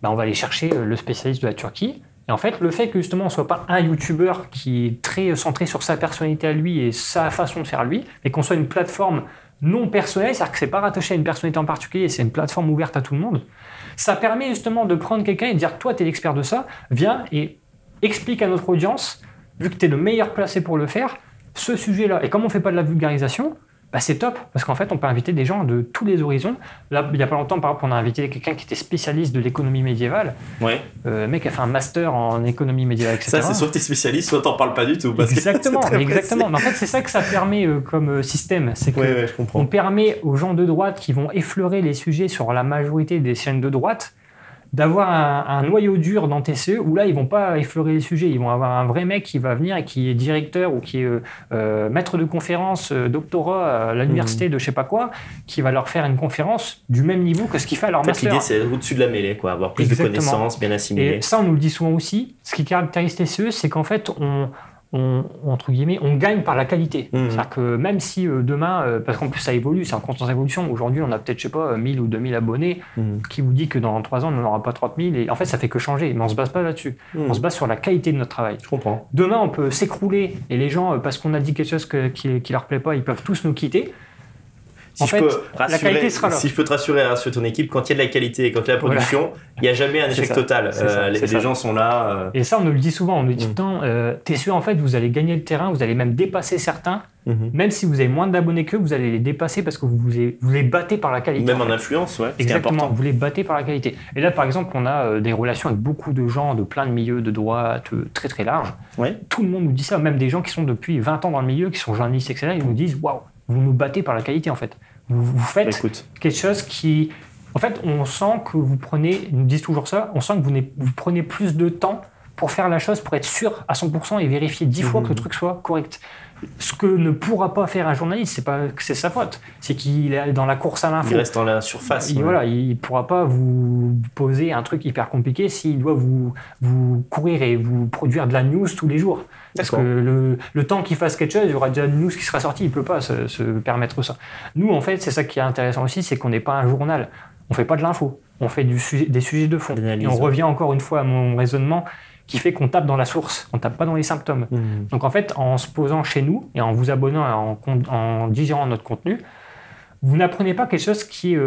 On va aller chercher le spécialiste de la Turquie. Et en fait, le fait que justement on ne soit pas un youtubeur qui est très centré sur sa personnalité à lui et sa façon de faire lui, mais qu'on soit une plateforme non personnelle, c'est-à-dire que c'est pas rattaché à une personnalité en particulier, c'est une plateforme ouverte à tout le monde, ça permet justement de prendre quelqu'un et de dire toi tu es l'expert de ça, viens et explique à notre audience, vu que tu es le meilleur placé pour le faire, ce sujet-là. Et comme on ne fait pas de la vulgarisation, c'est top, parce qu'en fait on peut inviter des gens de tous les horizons. Là, il n'y a pas longtemps, par exemple, on a invité quelqu'un qui était spécialiste de l'économie médiévale. Ouais. Le mec a fait un master en économie médiévale, etc. Ça, c'est soit tu es spécialiste, soit tu n'en parles pas du tout. Parce exactement. Mais en fait, c'est ça que ça permet comme système. C'est que on permet aux gens de droite qui vont effleurer les sujets sur la majorité des chaînes de droite d'avoir un noyau dur dans TCE où là, ils ne vont pas effleurer les sujets. Ils vont avoir un vrai mec qui va venir et qui est directeur ou qui est maître de conférence, doctorat à l'université de je ne sais pas quoi, qui va leur faire une conférence du même niveau que ce qu'il fait à leur master. L'idée, c'est au-dessus de la mêlée, quoi, avoir plus de connaissances, bien assimilées. Et ça, on nous le dit souvent aussi. Ce qui caractérise TCE, c'est qu'en fait, entre guillemets, on gagne par la qualité. C'est-à-dire que même si demain, parce qu'en plus ça évolue, c'est en constante évolution, aujourd'hui on a peut-être, je sais pas, 1000 ou 2000 abonnés, qui vous dit que dans 3 ans on n'en aura pas 30 000, et en fait ça fait que changer, mais on se base pas là-dessus. On se base sur la qualité de notre travail. Je comprends. Demain on peut s'écrouler, et les gens, parce qu'on a dit quelque chose qui leur plaît pas, ils peuvent tous nous quitter. Si la qualité sera là. Si je peux te rassurer et rassurer ton équipe, quand il y a de la qualité et quand il y a de la production, il n'y a jamais un échec total. Les gens sont là. Et ça, on nous le dit souvent. On nous dit tout le temps, TCE, en fait, vous allez gagner le terrain, vous allez même dépasser certains. Même si vous avez moins d'abonnés qu'eux, vous allez les dépasser parce que vous les battez par la qualité. Même en influence, ouais. Exactement, vous les battez par la qualité. Et là, par exemple, on a des relations avec beaucoup de gens de plein de milieux de droite, très très larges. Ouais. Tout le monde nous dit ça, même des gens qui sont depuis 20 ans dans le milieu, qui sont journalistes, etc. Ils nous disent, waouh, vous nous battez par la qualité, en fait. Vous faites quelque chose qui... En fait, on sent que vous prenez, ils nous disent toujours ça, on sent que vous prenez plus de temps pour faire la chose, pour être sûr à 100% et vérifier 10 fois que le truc soit correct. Ce que ne pourra pas faire un journaliste, c'est pas que c'est sa faute, c'est qu'il est dans la course à l'info. Il reste dans la surface. Voilà, il pourra pas vous poser un truc hyper compliqué s'il doit vous courir et vous produire de la news tous les jours. Parce que le temps qu'il fasse quelque chose, il y aura déjà une news qui sera sortie, il peut pas se permettre ça. Nous, en fait, c'est ça qui est intéressant aussi, c'est qu'on n'est pas un journal. On fait pas de l'info, on fait des sujets de fond. Et on revient encore une fois à mon raisonnement qui fait qu'on tape dans la source, on tape pas dans les symptômes. Donc en fait, en se posant chez nous et en vous abonnant, en digérant notre contenu, vous n'apprenez pas quelque chose qui est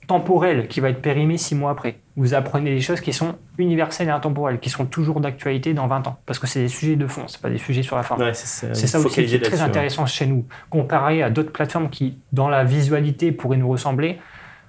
temporel, qui va être périmé 6 mois après. Vous apprenez des choses qui sont universelles et intemporelles, qui sont toujours d'actualité dans 20 ans. Parce que c'est des sujets de fond, c'est pas des sujets sur la forme. Ouais, c'est ça aussi qui est très intéressant chez nous. Comparé à d'autres plateformes qui, dans la visualité, pourraient nous ressembler,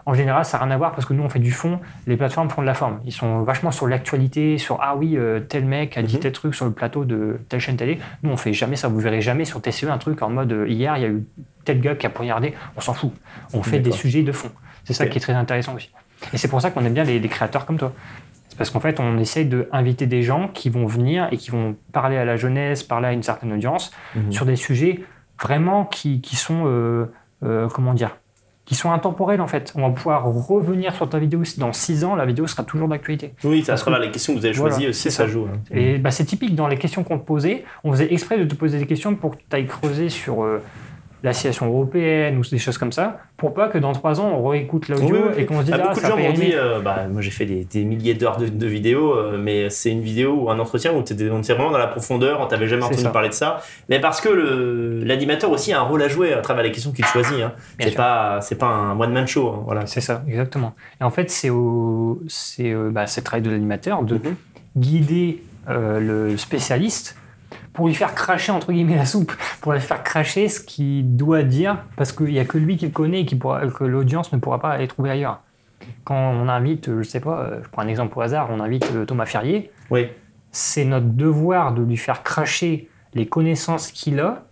en général, ça n'a rien à voir parce que nous, on fait du fond, les plateformes font de la forme. Ils sont vachement sur l'actualité, sur « Ah oui, tel mec a dit tel truc sur le plateau de telle chaîne télé ». Nous, on fait jamais ça. Vous verrez jamais sur TCE un truc en mode « Hier, il y a eu tel gars qui a poignardé ». On s'en fout. On fait des sujets de fond. C'est ça qui est très intéressant aussi. Et c'est pour ça qu'on aime bien les créateurs comme toi. C'est parce qu'en fait, on essaye d'inviter des gens qui vont venir et qui vont parler à la jeunesse, parler à une certaine audience sur des sujets vraiment qui sont, comment dire, qui sont intemporels en fait. On va pouvoir revenir sur ta vidéo. Dans 6 ans, la vidéo sera toujours d'actualité. Oui, à travers les questions que vous avez choisies aussi, ça joue. Hein. Et c'est typique dans les questions qu'on te posait. On faisait exprès de te poser des questions pour que tu ailles creuser sur la situation européenne ou des choses comme ça, pour pas que dans 3 ans, on réécoute l'audio et qu'on se dise beaucoup de gens m'ont dit, moi j'ai fait des milliers d'heures de vidéos, mais c'est une vidéo ou un entretien où on était vraiment dans la profondeur, on t'avait jamais entendu parler de ça, mais parce que l'animateur aussi a un rôle à jouer à travers les questions qu'il choisit. Hein. C'est pas un one-man show. Hein, voilà. C'est ça, exactement. Et en fait, c'est le travail de l'animateur de guider le spécialiste pour lui faire cracher, entre guillemets, la soupe, pour lui faire cracher ce qu'il doit dire, parce qu'il n'y a que lui qui le connaît et que l'audience ne pourra pas aller trouver ailleurs. Quand on invite, je sais pas, je prends un exemple au hasard, on invite Thomas Ferrier, c'est notre devoir de lui faire cracher les connaissances qu'il a,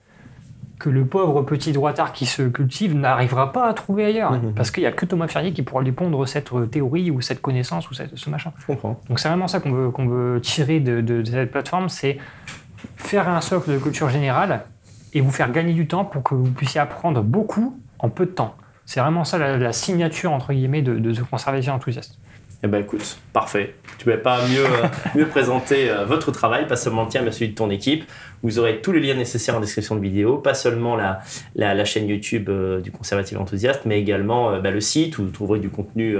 que le pauvre petit droitard qui se cultive n'arrivera pas à trouver ailleurs, parce qu'il n'y a que Thomas Ferrier qui pourra lui pondre cette théorie ou cette connaissance ou ce machin. Je comprends. Donc c'est vraiment ça qu'on veut tirer de cette plateforme, c'est faire un socle de culture générale et vous faire gagner du temps pour que vous puissiez apprendre beaucoup en peu de temps. C'est vraiment ça la signature, entre guillemets, de ce conservateur enthousiaste. Eh ben écoute, parfait. Tu ne pouvais pas mieux présenter votre travail, pas seulement le tien, mais celui de ton équipe. Vous aurez tous les liens nécessaires en description de vidéo, pas seulement la chaîne YouTube du Conservatif Enthousiaste, mais également le site où vous trouverez du contenu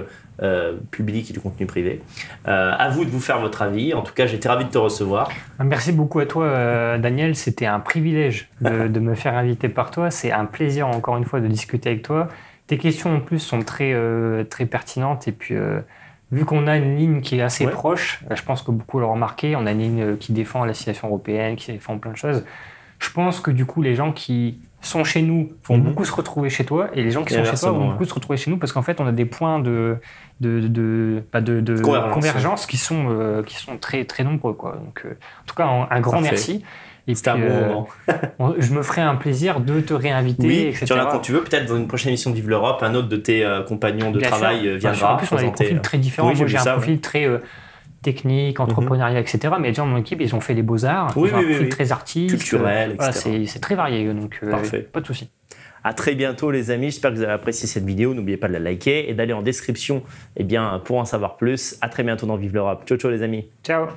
public et du contenu privé. À vous de vous faire votre avis. En tout cas, j'étais ravi de te recevoir. Merci beaucoup à toi, Daniel. C'était un privilège de me faire inviter par toi. C'est un plaisir, encore une fois, de discuter avec toi. Tes questions, en plus, sont très, très pertinentes. Et puis, vu qu'on a une ligne qui est assez proche, je pense que beaucoup l'ont remarqué, on a une ligne qui défend la situation européenne, qui défend plein de choses. Je pense que du coup, les gens qui sont chez nous vont beaucoup se retrouver chez toi, et les gens qui sont chez toi vont beaucoup se retrouver chez nous, parce qu'en fait, on a des points de convergence qui sont très, très nombreux, quoi. Donc, en tout cas, un grand merci. C'était un bon moment. Je me ferai un plaisir de te réinviter, etc. Tu en as quand tu veux. Peut-être dans une prochaine émission de Vive l'Europe, un autre de tes compagnons de travail viendra. En plus, on a des profils très différents. Moi, j'ai un profil très technique, entrepreneuriat, etc. Mais déjà, dans mon équipe, ils ont fait les beaux-arts. Ils ont un profil très artiste. Culturel, etc. Voilà, c'est très varié. Donc, pas de souci. À très bientôt, les amis. J'espère que vous avez apprécié cette vidéo. N'oubliez pas de la liker et d'aller en description pour en savoir plus. À très bientôt dans Vive l'Europe. Ciao, ciao, les amis. Ciao.